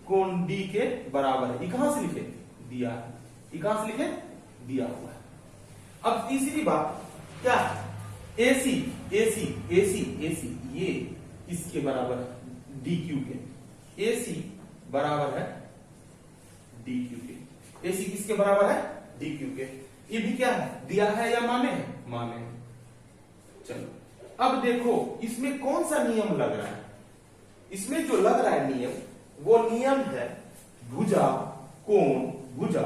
कोण D के बराबर है, ये कहां से लिखे, दिया है, ये कहां से लिखे, दिया हुआ है। अब तीसरी बात क्या, AC ये इसके बराबर है DQ के, AC बराबर है DQ के, AC किसके बराबर है, DQ के, ये भी क्या है, दिया है या माने है, माने है। चलो अब देखो इसमें कौन सा नियम लग रहा है, इसमें जो लग रहा है नियम, वो नियम है भुजा कोण भुजा।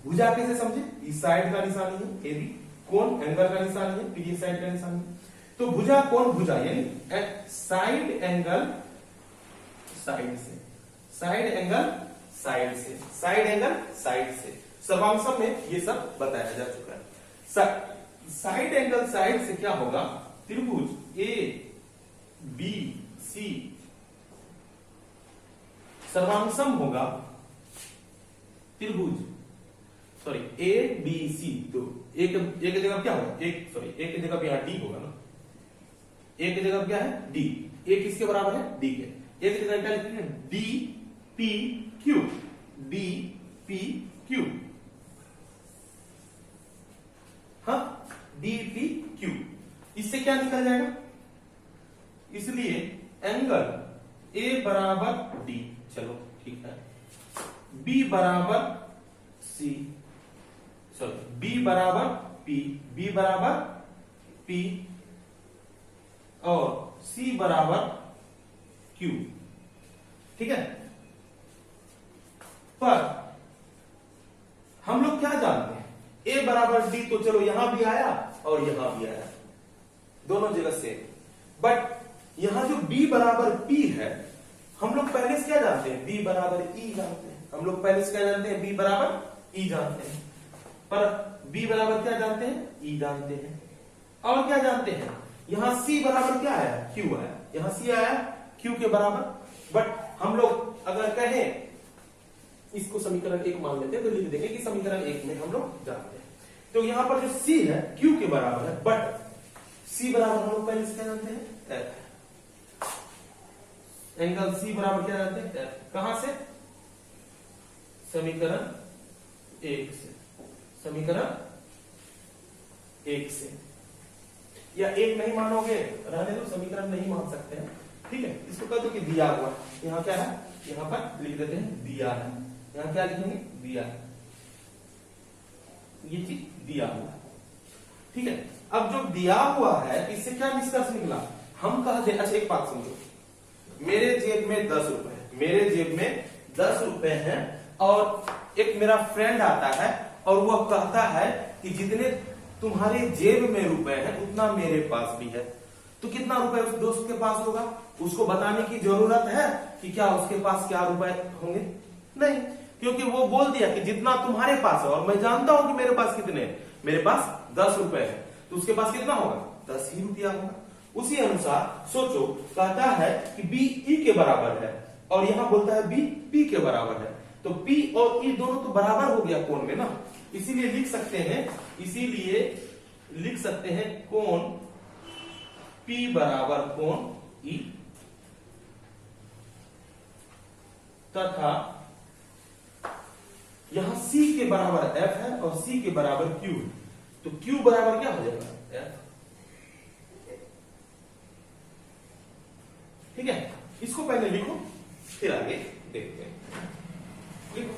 भुजा कैसे समझे, इस साइड का निशानी है AB, कोण एंगल का निशानी है, फिर ये साइड का निशानी है, तो भुजा कोण भुजा यानी साइड एंगल साइड से, साइड एंगल साइड से, साइड एंगल साइड से, सर्वांशम में ये सब बताया जा चुका है। साइड एंगल साइड से क्या होगा, त्रिभुज A B C सर्वांशम होगा त्रिभुज, सॉरी A B C, तो एक जगह क्या होगा, एक जगह पे यहाँ D होगा ना, एक जगह क्या है D, एक किसके बराबर है, D के, एक जगह क्या लिखेंगे, D P Q, D P Q, हाँ D P Q, इससे क्या निकल जाएगा, इसलिए एंगल A बराबर D, चलो ठीक है, B बराबर C, सॉरी B बराबर P, B बराबर P और C बराबर Q। ठीक है, पर हम लोग क्या जानते हैं, A बराबर D, तो चलो यहां भी आया और यहां भी आया, दोनों जगह से, बट यहां जो B बराबर P है, हम लोग पहले से क्या जानते हैं, B बराबर E जानते हैं, हम लोग पहले से क्या जानते हैं, B बराबर E जानते हैं, पर B बराबर क्या जानते हैं, E जानते हैं, और क्या जानते हैं, यहां C बराबर क्या आया, Q आया, यहां C आया Q के बराबर, बट हम लोग अगर कहें इसको समीकरण 1 मान लेते हैं, तो लिख देंगे कि समीकरण 1 में हम लोग जानते हैं, तो यहां पर जो C है Q के बराबर है, बट C बराबर हम लोग पहले से क्या जानते हैं, F, एंगल C बराबर क्या जानते हैं, F, कहां से, समीकरण 1 से, समीकरण 1 से, या 1 नहीं मानोगे रहने दो, समीकरण नहीं मान सकते हैं, ठीक है, इसको कह दो कि दिया हुआ, यहां क्या है, यहां पर लिख देते हैं दिया है, यहां क्या लिखेंगे, दिया है, ये चीज दिया हुआ, ठीक है। अब जो दिया हुआ है, इससे क्या निष्कर्ष निकला, हम कहते हैं, अच्छा एक बात समझो, मेरे जेब में 10 रुपए है, मेरे जेब में 10 रुपए हैं, और एक मेरा फ्रेंड आता है और वह कहता है कि जितने तुम्हारे जेब में रुपए हैं उतना मेरे पास भी है, तो कितना रुपए उस दोस्त के पास होगा, उसको बताने की जरूरत है कि क्या उसके पास क्या रुपए होंगे, नहीं, क्योंकि वो बोल दिया कि जितना तुम्हारे पास है, और मैं जानता हूं कि मेरे पास कितने हैं, मेरे पास 10 रुपए है, तो उसके पास कितना होगा, 10 ही रुपया होगा, उसी अनुसार सोचो, कहता है कि बी ई के बराबर है और यहां बोलता है बी पी के बराबर है, तो पी और ई दोनों तो बराबर हो गया कोण में ना, इसीलिए लिख सकते हैं कोण पी बराबर कोण ई, तथा यहां C के बराबर F है और C के बराबर Q है, तो Q बराबर क्या हो जाएगा F। ठीक है, इसको पहले लिखो फिर आगे देखते हैं। लिखो,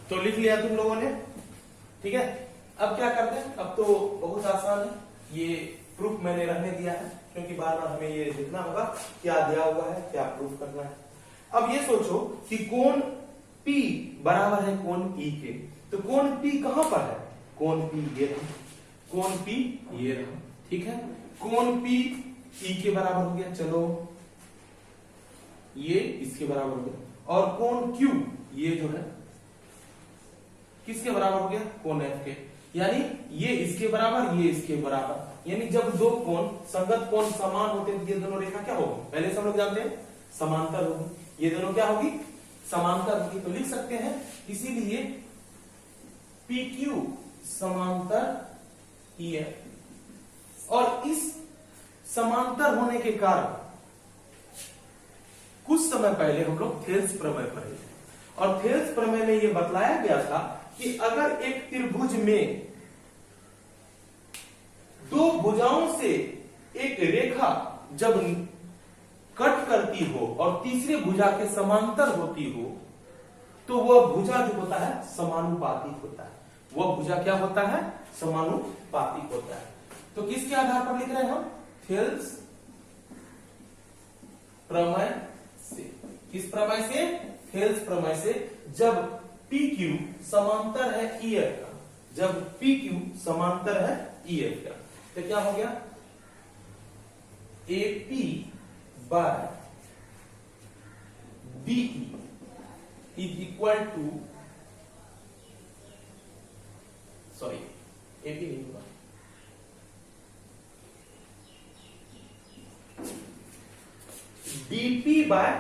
तो लिख लिया तुम लोगों ने। ठीक है, अब क्या करते हैं, अब तो बहुत आसान है, ये प्रूफ मैंने रहने दिया है क्योंकि बार बार हमें ये देखना होगा क्या दिया हुआ है, क्या प्रूफ करना है। अब ये सोचो कि कोण P बराबर है कोण E के, तो कोण P कहां पर है, कोण P ये रहा, कोण P ये रहा। ठीक है, कोण P E के बराबर हो गया, चलो ये इसके बराबर हो गया, और कोण Q ये जो है किसके बराबर हो गया, कोण F के, यानी ये इसके बराबर ये इसके बराबर, यानी जब दो कोण संगत कोण समान होते हैं, ये दोनों रेखा क्या होगी, पहले से हम लोग जानते हैं समांतर होगी, ये दोनों क्या होगी, समांतर होगी। तो लिख सकते हैं इसीलिए PQ समांतर EF, और इस समांतर होने के कारण कुछ समय पहले हम लोग थेल्स प्रमेय पढ़े थे, और थेल्स प्रमेय में यह बतलाया गया था कि अगर एक त्रिभुज में दो भुजाओं से एक रेखा जब कट करती हो और तीसरे भुजा के समांतर होती हो, तो वह भुजा जो होता है समानुपातिक होता है, वह भुजा क्या होता है, समानुपातिक होता है। तो किसके आधार पर लिख रहे हैं हम, थेल्स प्रमेय से। किस प्रमेय से, थेल्स प्रमेय से। जब PQ समांतर है EF का, जब PQ समांतर है EF का, तो क्या हो गया, AP by BE is equal to, sorry AP नहीं होगा, DP by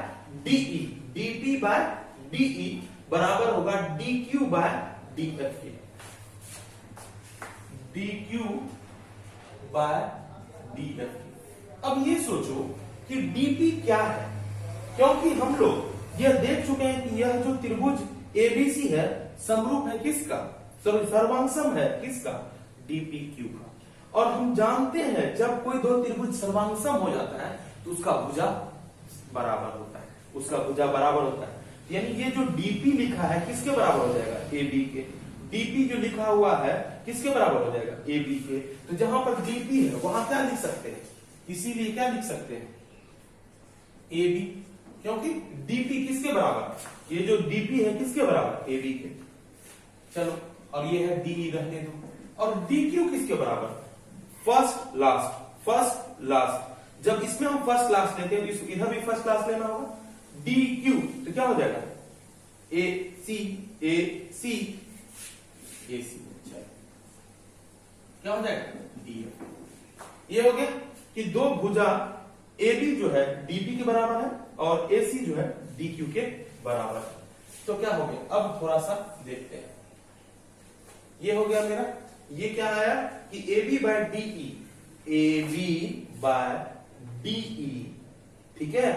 DE, DP by DE बराबर होगा DQ बाय DF के, DQ बाय DF। अब ये सोचो कि DP क्या है, क्योंकि हम लोग यह देख चुके हैं कि यह जो त्रिभुज ABC है समरूप है किसका, सर्वांगसम है किसका, DPQ का, और हम जानते हैं जब कोई दो त्रिभुज सर्वांगसम हो जाता है तो उसका भुजा बराबर होता है, उसका भुजा बराबर होता है, यानी ये जो DP लिखा है किसके बराबर हो जाएगा, AB के। DP जो लिखा हुआ है किसके बराबर हो जाएगा, AB के। तो जहां पर DP है वहां क्या लिख सकते हैं, इसीलिए क्या लिख सकते हैं, AB, क्योंकि DP किसके बराबर, ये जो DP है किसके बराबर, AB के। चलो, और ये है DE रहने दो, और DQ किसके बराबर, फर्स्ट लास्ट, फर्स्ट लास्ट। जब इसमें हम फर्स्ट लास्ट लेते हैं तो इधर भी फर्स्ट लास्ट लेना होगा, DQ तो क्या हो जाएगा, AC AC AC, क्या हो जाएगा, DF। ये हो गया कि दो भुजा AB जो है DP के बराबर है और AC जो है DQ के बराबर है। तो क्या हो गया, अब थोड़ा सा देखते हैं, ये हो गया मेरा, ये क्या आया कि AB by DE, AB by DE, ठीक है।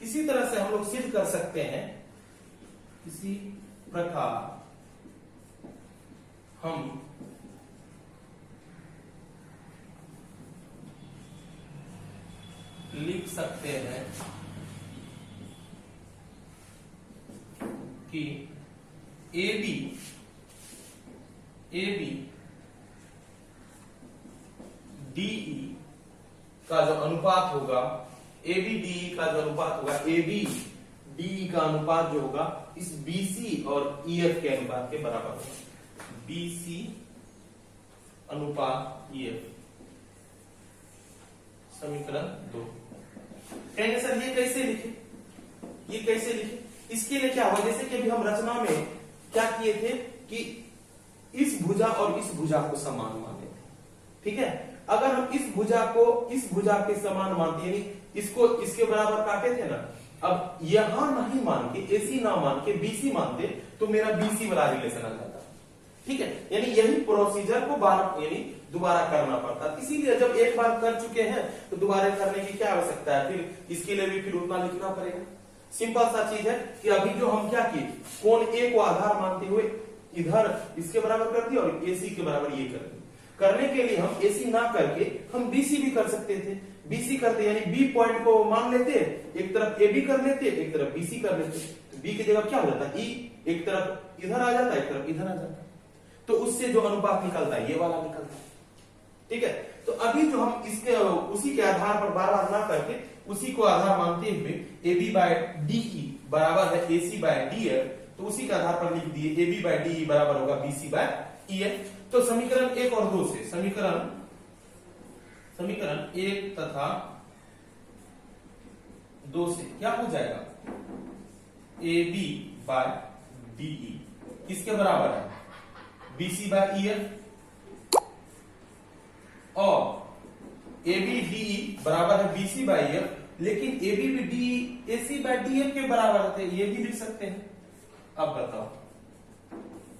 इसी तरह से हम लोग सिद्ध कर सकते हैं, इसी प्रकार हम लिख सकते हैं कि AB DE का जो अनुपात होगा, AB DE का जो अनुपात होगा, AB DE का अनुपात जो होगा इस BC और EF के अनुपात के बराबर होगा, BC अनुपात EF समीकरण 2। कहेंगे सर ये कैसे लिखे, ये कैसे लिखे? इसके लिए क्या हुआ, जैसे कि अभी हम रचना में क्या किए थे कि इस भुजा और इस भुजा को समान माने थे, ठीक है। अगर हम इस भुजा को इस भुजा के समान मानते, यानी इसको इसके बराबर काटे थे ना, अब यहां नहीं मान के, एसी ना मान के बीसी मानते तो मेरा बीसी वाला रिलेशन आ जाता, ठीक है। यानी यही प्रोसीजर को बार यानी दोबारा करना पड़ता, इसीलिए जब एक बार कर चुके हैं तो दोबारा करने की क्या आवश्यकता है, फिर इसके लिए भी फिर उतना लिखना पड़ेगा। सिंपल सा चीज है कि अभी जो हम क्या किए, कोण ए को आधार मानते हुए इधर इसके बराबर कर दिया और एसी के बराबर ये कर दिया। करने के लिए हम एसी ना करके हम बीसी भी कर सकते थे, बीसी करते यानी बी पॉइंट को मान लेते, एक तरफ ए बी कर लेते, एक तरफ बीसी कर लेते, तो बी की जगह क्या हो जाता, ई एक तरफ इधर आ जाता, एक तरफ इधर आ जाता, तो उससे जो अनुपात निकलता है ये वाला निकलता है, ठीक है। तो अभी जो हम इसके उसी के आधार पर बार बार ना करके उसी को आधार मानते हुए A B by D E बराबर है A C by D F, तो उसी के आधार पर लिख दिए A B by D E बराबर होगा B C by E F. तो समीकरण 1 और 2 से समीकरण 1 तथा 2 से क्या हो जाएगा, A B by D E किसके बराबर है, B C by E F, और ए बी डी ई बराबर है बी सी बाई एफ, लेकिन ए बी भी D A C by D F के बराबर होते, ये भी लिख सकते हैं। अब बताओ,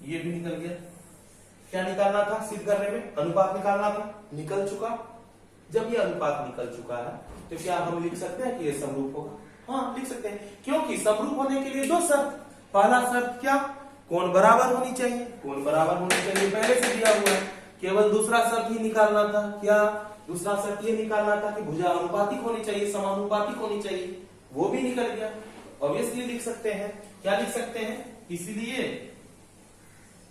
ये भी निकल गया। क्या निकालना था सिद्ध करने में, अनुपात निकालना था, निकल चुका। जब ये अनुपात निकल चुका है तो क्या हम लिख सकते हैं कि ये समरूप होगा? हाँ लिख सकते हैं, क्योंकि समरूप होने के लिए दो शर्त। पहला शर्त क्या, कोण बराबर होनी चाहिए, कोण बराबर होनी चाहिए पहले से दिया हुआ है, केवल दूसरा शर्त ही निकालना था। क्या दूसरा शर्त ये निकालना था कि भुजा अनुपातिक होनी चाहिए, समानुपातिक होनी चाहिए, वो भी निकल गया। ऑब्वियसली लिख सकते हैं, क्या लिख सकते हैं, इसलिए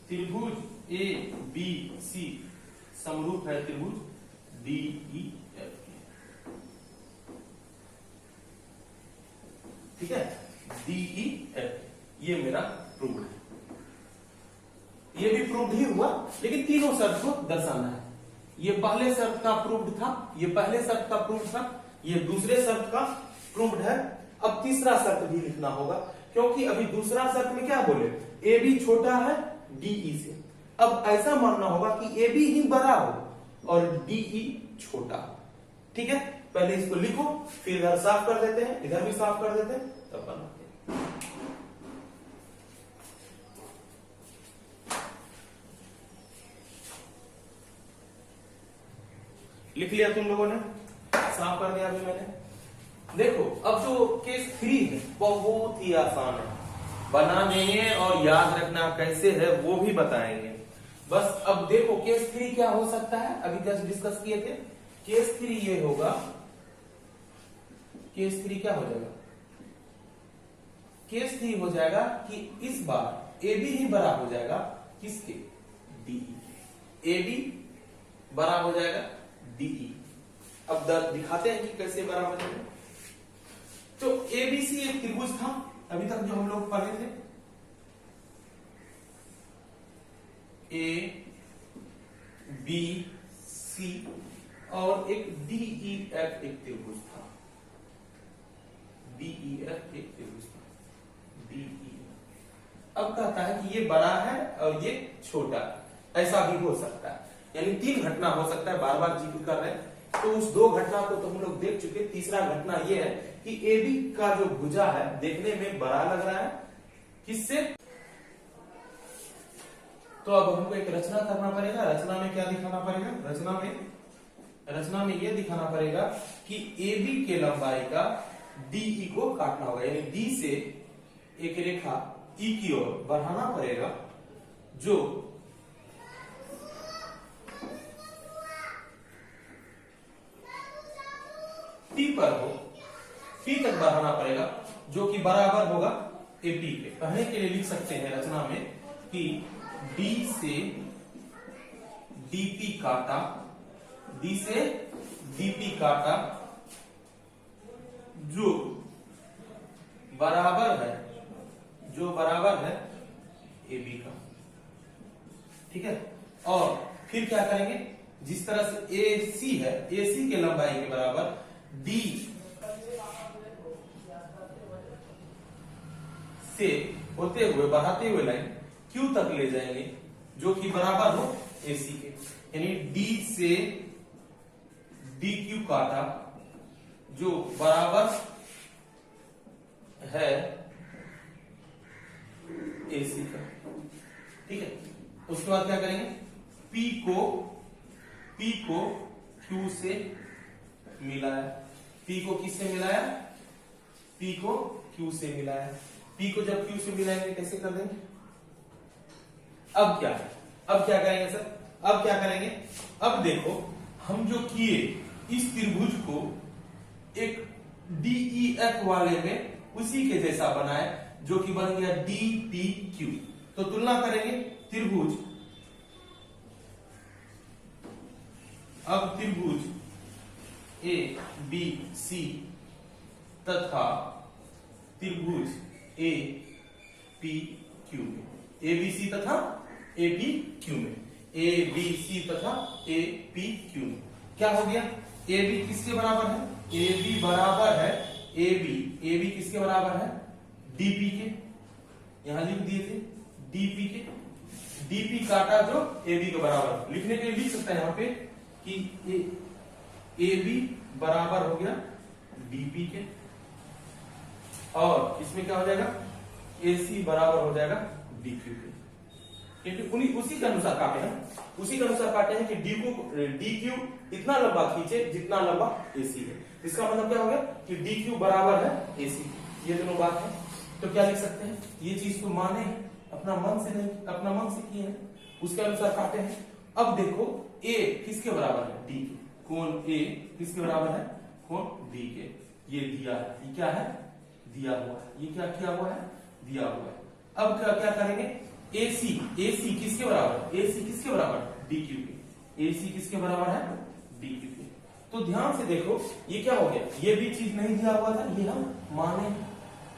त्रिभुज ए बी सी समरूप है त्रिभुज डी ई एफ के, ठीक है, डी ई एफ, ये मेरा प्रूव है। ये भी प्रूव्ड ही हुआ, लेकिन तीनों शर्त को दर्शाना है। ये पहले शर्त का प्रूव्ड था, ये पहले शर्त का प्रूव्ड था, ये दूसरे शर्त का प्रूव्ड है। अब तीसरा शर्त भी लिखना होगा, क्योंकि अभी दूसरा शर्त में क्या बोले, ए बी छोटा है डीई से। अब ऐसा मानना होगा कि ए बी ही बड़ा हो और डीई छोटा, ठीक है। पहले इसको लिखो, फिर इधर साफ कर देते हैं, इधर भी साफ कर देते हैं, तब बनाते हैं। लिख लिया तुम लोगों ने, साफ कर दिया अभी मैंने। देखो अब जो केस 3 है बहुत ही आसान है, बना देंगे और याद रखना कैसे है वो भी बताएंगे। बस अब देखो केस 3 क्या हो सकता है, अभी जस्ट डिस्कस किए थे। केस 3 ये होगा, केस 3 क्या हो जाएगा, केस 3 हो जाएगा कि इस बार ए बी ही बड़ा हो जाएगा किसके, डीई। ए बी बड़ा हो जाएगा डीई। अब दिखाते हैं कि कैसे बड़ा हो जाएगा। तो एबीसी एक त्रिभुज था अभी तक जो हम लोग पढ़े थे, ए बी सी और एक डीई एफ एक त्रिभुज था, डीई एफ एक त्रिभुज था, डीई। अब कहता है कि ये बड़ा है और ये छोटा, ऐसा भी हो सकता है, यानी 3 घटना हो सकता है, बार बार जिक्र कर रहे हैं। तो उस 2 घटना को तो हम लोग देख चुके। तीसरा घटना यह है कि एबी का जो भुजा है देखने में बड़ा लग रहा है किससे, तो अब हमको एक रचना करना पड़ेगा। रचना में क्या दिखाना पड़ेगा, रचना में यह दिखाना पड़ेगा कि एबी के लंबाई का डीई को काटना होगा, यानी डी से एक रेखा ई की ओर बढ़ाना पड़ेगा जो P पर हो, P तक बढ़ाना पड़ेगा जो कि बराबर होगा AP के। कहने के लिए लिख सकते हैं रचना में कि D से DP काटा, D से DP काटा जो बराबर है AB का, ठीक है। और फिर क्या करेंगे, जिस तरह से AC है, AC के लंबाई के बराबर डी से होते हुए बढ़ाते हुए लाइन क्यू तक ले जाएंगे जो कि बराबर हो एसी के, यानी डी से डी क्यू काटा जो बराबर है एसी का। ठीक है, उसके बाद क्या करेंगे, पी को क्यू से मिलाया, पी को किससे मिलाया, पी को क्यू से मिलाया। पी को जब क्यू से मिलाएंगे कैसे कर देंगे, अब क्या करेंगे सर, अब क्या करेंगे, अब देखो हम जो किए इस त्रिभुज को एक DEF वाले में उसी के जैसा बनाए जो कि बन गया DPQ। तो तुलना करेंगे त्रिभुज, अब त्रिभुज ABC तथा त्रिभुज APQ में, ABC तथा APQ में, ABC तथा APQ में क्या हो गया, AB किसके बराबर है, AB बराबर है AB किसके बराबर है, DP के, यहां लिख दिए थे DP के, DP काटा जो AB के बराबर, लिखने के लिए लिख सकता है यहां पे कि AB बराबर हो गया DP के, और इसमें क्या हो जाएगा, AC बराबर हो जाएगा DQ के, क्योंकि उसी के अनुसार काटे हैं, उसी के अनुसार काटे हैं कि DQ इतना लंबा खींचे जितना लंबा AC है। इसका मतलब क्या हो गया कि DQ बराबर है AC, ये दोनों बात है। तो क्या लिख सकते हैं, ये चीज तो माने हैं, अपना मन से नहीं, अपना मन से किए हैं, उसके अनुसार काटे हैं। अब देखो A किसके बराबर है, D के, कोण A किसके बराबर है, कोण D के, ये दिया है, ये क्या है, दिया हुआ है, ये क्या किया हुआ है, दिया हुआ है। अब क्या करेंगे, AC किसके बराबर है, AC किसके बराबर है, DQ के, AC किसके बराबर है, DQ के। तो ध्यान से देखो ये क्या हो गया, ये भी चीज नहीं दिया हुआ था, ये हम माने,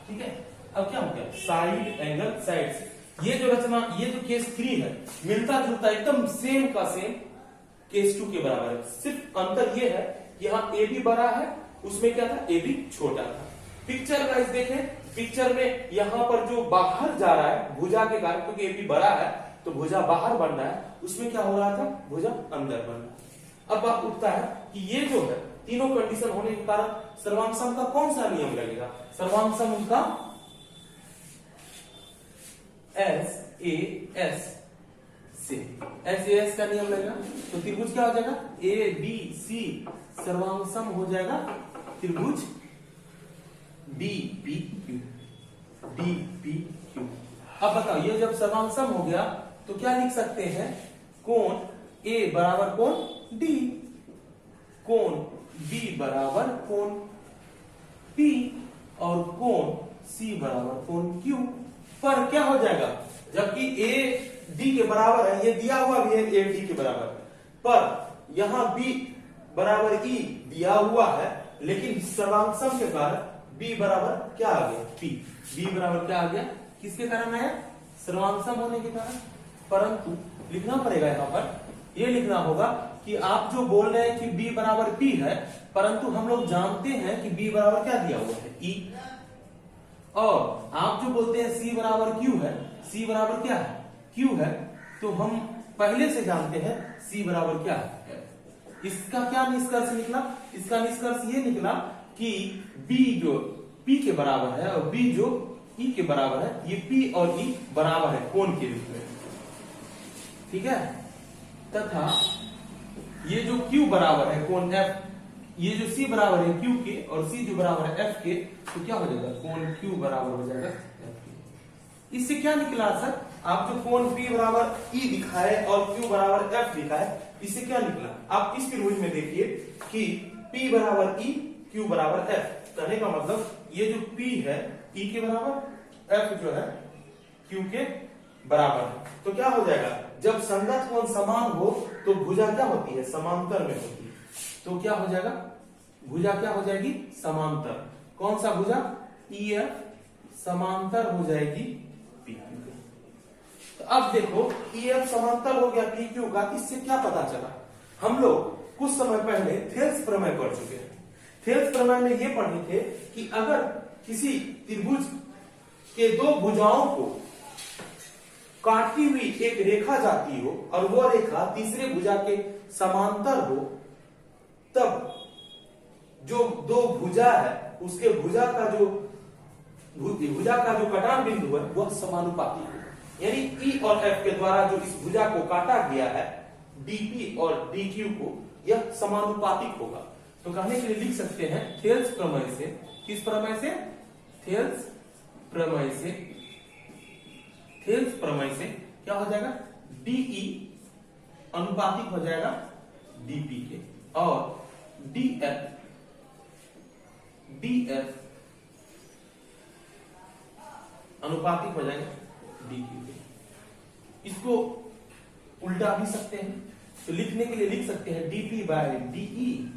ठीक है। अब क्या हो गया, साइड एंगल साइड से, ये जो रचना, ये जो केस 3 है मिलता जुलता एकदम सेम का सेम केस 2 के बराबर है, सिर्फ अंतर ये है कि यहाँ AB बड़ा है, उसमें क्या था, AB छोटा था। पिक्चर गाइस देखें, पिक्चर में यहाँ पर जो बाहर जा रहा है भुजा के कारण, क्योंकि AB बड़ा है तो भुजा बाहर बन रहा है, उसमें क्या हो रहा था, भुजा अंदर बन रहा है। अब बात उठता है कि ये जो है तीनों कंडीशन होने के कारण सर्वांग का कौन सा नियम लगेगा, सर्वांग उनका SAS से, SAS का नियम लगेगा। तो त्रिभुज क्या हो जाएगा, ABC सर्वांग हो जाएगा त्रिभुज DPQ। अब बताओ ये जब सर्वांग हो गया तो क्या लिख सकते हैं, कोण A बराबर कोण D, कोण B बराबर कोण P और कोण C बराबर कोण Q। पर क्या हो जाएगा, जबकि A D के बराबर है, ये दिया हुआ भी है A D के बराबर, पर यहां B बराबर E दिया हुआ है, लेकिन सर्वांग के कारण B बराबर क्या आ गया, P, B बराबर क्या आ गया, किसके कारण आया, सर्वांग होने के कारण। परंतु लिखना पड़ेगा यहाँ पर, ये लिखना होगा कि आप जो बोल रहे हैं कि B बराबर P है, परंतु हम लोग जानते हैं कि B बराबर क्या दिया हुआ है, E, और आप जो बोलते हैं C बराबर Q है, C बराबर क्या है, Q है, तो हम पहले से जानते हैं C बराबर क्या है। इसका क्या निष्कर्ष निकला, इसका निष्कर्ष ये निकला कि B जो P के बराबर है और B जो E के बराबर है, ये P और E बराबर है कोण के रूप में, ठीक है। तथा ये जो Q बराबर है कोण F, ये जो C बराबर है Q के और C जो बराबर है F के, तो क्या हो जाएगा, कोण Q बराबर हो जाएगा F के। इससे क्या निकला सर, आप जो कोण P बराबर E दिखाए और Q बराबर F दिखाए, इससे क्या निकला, आप इस त्रिभुज में देखिए कि P बराबर E, Q बराबर F, कहने का मतलब ये जो P है E के बराबर, F जो है Q के बराबर है। तो क्या हो जाएगा, जब संगत कोण समान हो तो भुजा क्या होती है, समांतर में होती है। तो क्या हो जाएगा, भुजा क्या हो जाएगी, समांतर। कौन सा भुजा, EF समांतर हो जाएगी PQ। तो अब देखो EF समांतर हो गया PQ का, इससे क्या पता चला, हम लोग कुछ समय पहले थेल्स प्रमेय पढ़ चुके हैं। थेल्स प्रमेय में ये पढ़े थे कि अगर किसी त्रिभुज के दो भुजाओं को काटती हुई एक रेखा जाती हो और वो रेखा तीसरे भुजा के समांतर हो, तब जो दो भुजा है उसके भुजा का जो कटान बिंदु है वह समानुपाती हो। यानी ई और एफ के द्वारा जो इस भुजा को काटा गया है डीपी और डीक्यू को, यह समानुपातिक होगा। तो कहने के लिए लिख सकते हैं थेल्स प्रमेय से, किस प्रमेय से? थेल्स प्रमेय से, थेल्स प्रमेय से क्या हो जाएगा? डीई अनुपातिक हो जाएगा डीपी के और डीएफ अनुपातिक हो जाएगा डीक्यू के। इसको उल्टा भी सकते हैं, तो लिखने के लिए लिख सकते हैं डीपी बाय डीई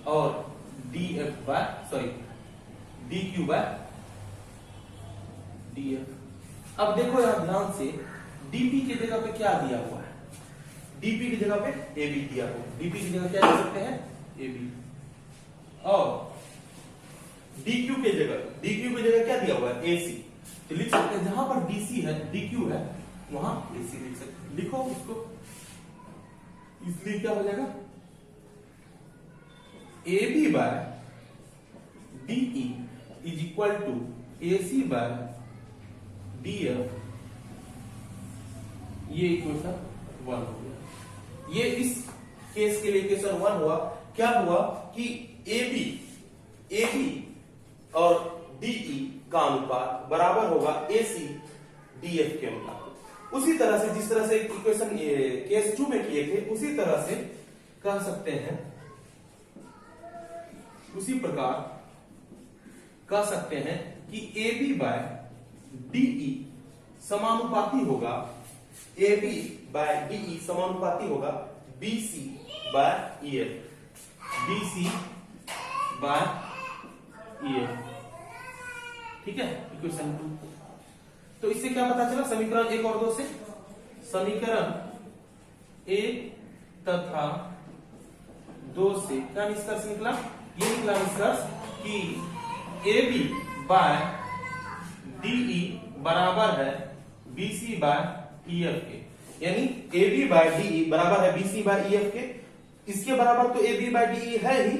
और DF by DQ by DF. अब देखो यहां ध्यान से, डीपी की जगह पे क्या दिया हुआ है? डीपी की जगह पे एबी दिया हुआ है। डीपी की जगह क्या लिख सकते हैं? एबी। और डीक्यू की जगह क्या दिया हुआ है? एसी। तो लिख सकते हैं जहां पर डीसी है, डीक्यू है, वहां एसी लिख सकते हैं। लिखो इसको, इसलिए क्या हो जाएगा? AB by DE is equal to AC by DF। ये इक्वेशन 1 हो गया। ये इस केस के लिए इक्वेशन 1 हुआ। क्या हुआ कि AB और DE का अनुपात बराबर होगा AC DF के अनुपात। उसी तरह से जिस तरह से इक्वेशन केस 2 में किए थे, उसी तरह से कह सकते हैं, उसी प्रकार कह सकते हैं कि AB बाय DE समानुपाती होगा, AB बाय DE समानुपाती होगा BC by EF, BC by EF। ठीक है, इक्वेशन 2। तो इससे क्या पता चला? समीकरण 1 और 2 से, समीकरण 1 तथा 2 से क्या निष्कर्ष निकला? ये निकला निष्कर्ष कि AB बाय DE बराबर है BC बाय EF के। यानी AB बाय DE बराबर है BC बाय EF के। इसके बराबर तो AB बाय DE है ही,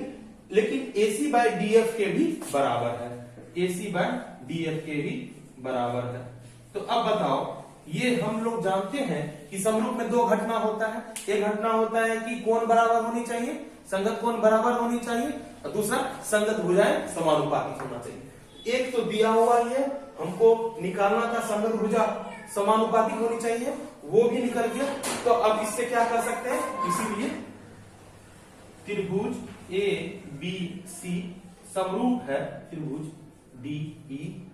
लेकिन AC बाय DF के भी बराबर है। AC बाय DF के भी बराबर है। तो अब बताओ, ये हम लोग जानते हैं कि समरूप में दो घटना होता है। एक घटना होता है कि कोण बराबर होनी चाहिए, संगत कोण बराबर होनी चाहिए, और दूसरा संगत भुजाएं समानुपातिक होना चाहिए। एक तो दिया हुआ ही है, हमको निकालना था संगत भुजा समानुपातिक होनी चाहिए, वो भी निकल गया। तो अब इससे क्या कर सकते हैं? इसीलिए त्रिभुज ABC समरूप है त्रिभुज DEF।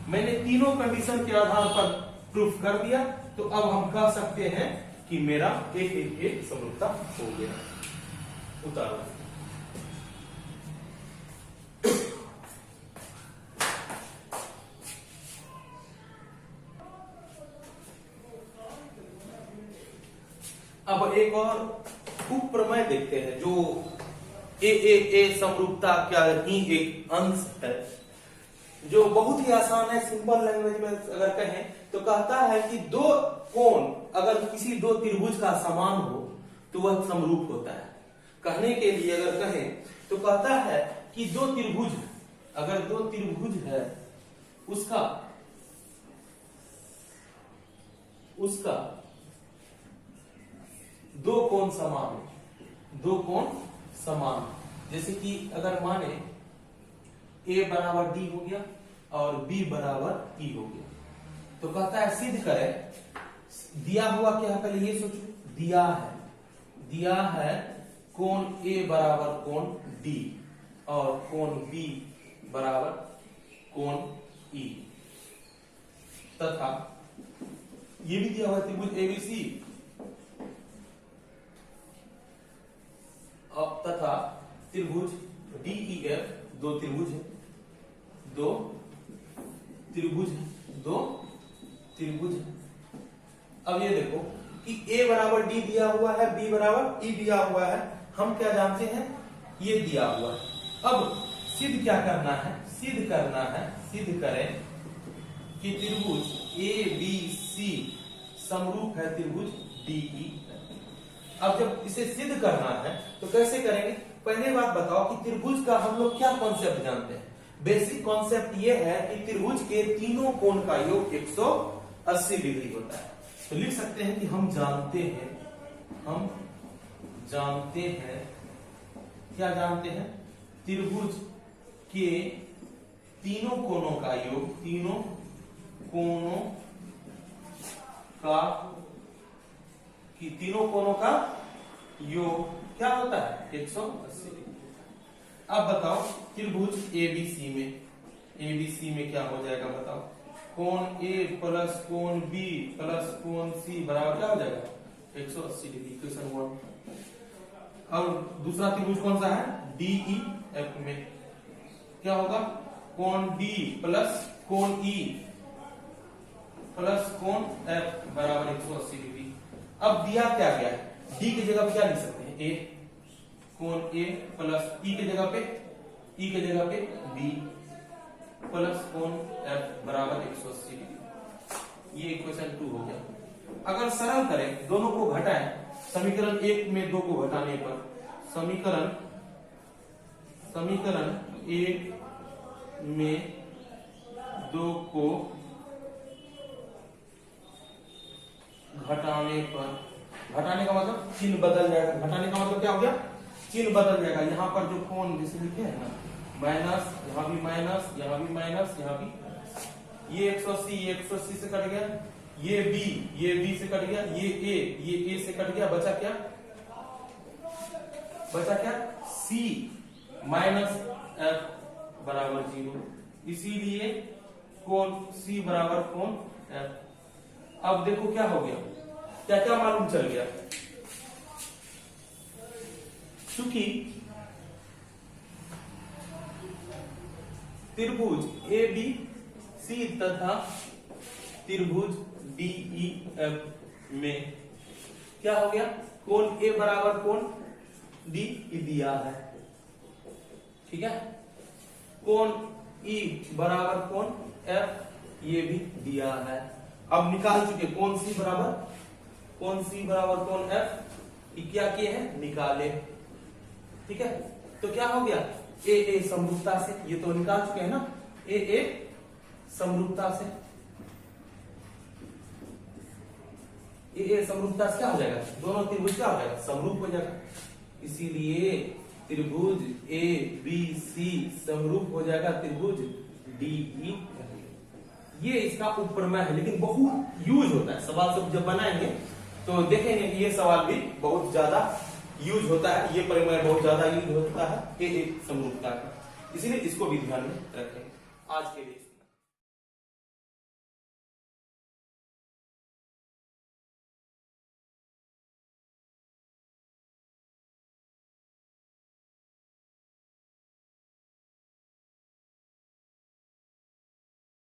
मैंने तीनों कंडीशन के आधार पर प्रूफ कर दिया। तो अब हम कह सकते हैं कि मेरा एक समरूपता हो गया। उतारो। अब एक और उप प्रमेय देखते हैं, जो ए समरूपता का ही एक अंश है, जो बहुत ही आसान है। सिंपल लैंग्वेज में अगर कहें तो कहता है कि दो कोण अगर किसी दो त्रिभुज का समान हो तो वह समरूप होता है। कहने के लिए अगर कहें तो कहता है कि दो त्रिभुज, अगर दो त्रिभुज है, उसका दो कोण समान है, दो कोण समान। जैसे कि अगर माने A बराबर D हो गया और B बराबर E हो गया, तो कहता है सिद्ध करें। दिया हुआ क्या है, पहले ये सोचो, दिया है कोण A बराबर कोण D और कोण B बराबर कोण E, तथा ये भी दिया हुआ त्रिभुज ABC तथा त्रिभुज DEF, दो त्रिभुज है, दो त्रिभुज है। अब ये देखो कि A बराबर D दिया हुआ है, B बराबर E दिया हुआ है। हम क्या जानते हैं ये दिया हुआ है। अब सिद्ध क्या करना है, सिद्ध करना है, सिद्ध करें कि त्रिभुज ABC समरूप है त्रिभुज DE। अब जब इसे सिद्ध करना है तो कैसे करेंगे, पहले बात बताओ कि त्रिभुज का हम लोग क्या कॉन्सेप्ट जानते हैं। बेसिक कॉन्सेप्ट ये है कि त्रिभुज के तीनों कोण का योग 180 डिग्री होता है। तो लिख सकते हैं कि हम जानते हैं, क्या जानते हैं, त्रिभुज के तीनों कोणों का योग, तीनों कोणों का योग क्या होता है, 180 डिग्री। अब बताओ त्रिभुज ABC में क्या हो जाएगा, बताओ। कोण A प्लस कोण B प्लस कोण C बराबर क्या हो जाएगा, 180 डिग्री। इक्वेशन 1। अब दूसरा त्रिभुज कौन सा है, DEF में क्या होगा, कोण D प्लस कोण E प्लस कोण F बराबर 180 डिग्री। अब दिया क्या गया है, D की जगह पे क्या लिख सकते हैं, A, कोण A प्लस E की जगह पे B प्लस कोण F बराबर 180 डिग्री। ये इक्वेशन 2 हो गया। अगर सरल करें, दोनों को घटाएं, समीकरण 1 में 2 को घटाने पर समीकरण 1 में 2 को घटाने का मतलब चिन्ह बदल जाएगा। घटाने का मतलब क्या हो गया, चिन्ह बदल जाएगा। यहाँ पर जो कोण जैसे लिखे हैं ना, माइनस, यहाँ भी माइनस, यहाँ भी माइनस, यहाँ भी, ये 180 से कट गया, ये B से कट गया, ये A से कट गया, बचा क्या C माइनस F बराबर 0। इसीलिए कोण C बराबर कोण F। अब देखो क्या हो गया, क्या क्या मालूम चल गया, चूंकि त्रिभुज ABC तथा त्रिभुज DEF में क्या हो गया, कोण A बराबर कोण D दिया है, ठीक है, कोण E बराबर कोण F ये भी दिया है। अब निकाल चुके कोण C बराबर कोण F, क्या किए हैं, निकाले, ठीक है। तो क्या हो गया, A समरूपता से, ये तो निकाल चुके हैं ना, A समरूपता से, A समरूपता से क्या हो जाएगा, दोनों त्रिभुज क्या हो जाएगा, समरूप हो जाएगा। इसीलिए त्रिभुज ABC समरूप हो जाएगा त्रिभुज DE। ये इसका उपप्रमेय है, लेकिन बहुत यूज होता है। सवाल सब जब बनाएंगे तो देखेंगे कि ये सवाल भी बहुत ज्यादा यूज होता है, ये प्रमेय बहुत ज्यादा यूज होता है, ये एक समरूपता का। इसीलिए इसको भी ध्यान में रखें। आज के लिए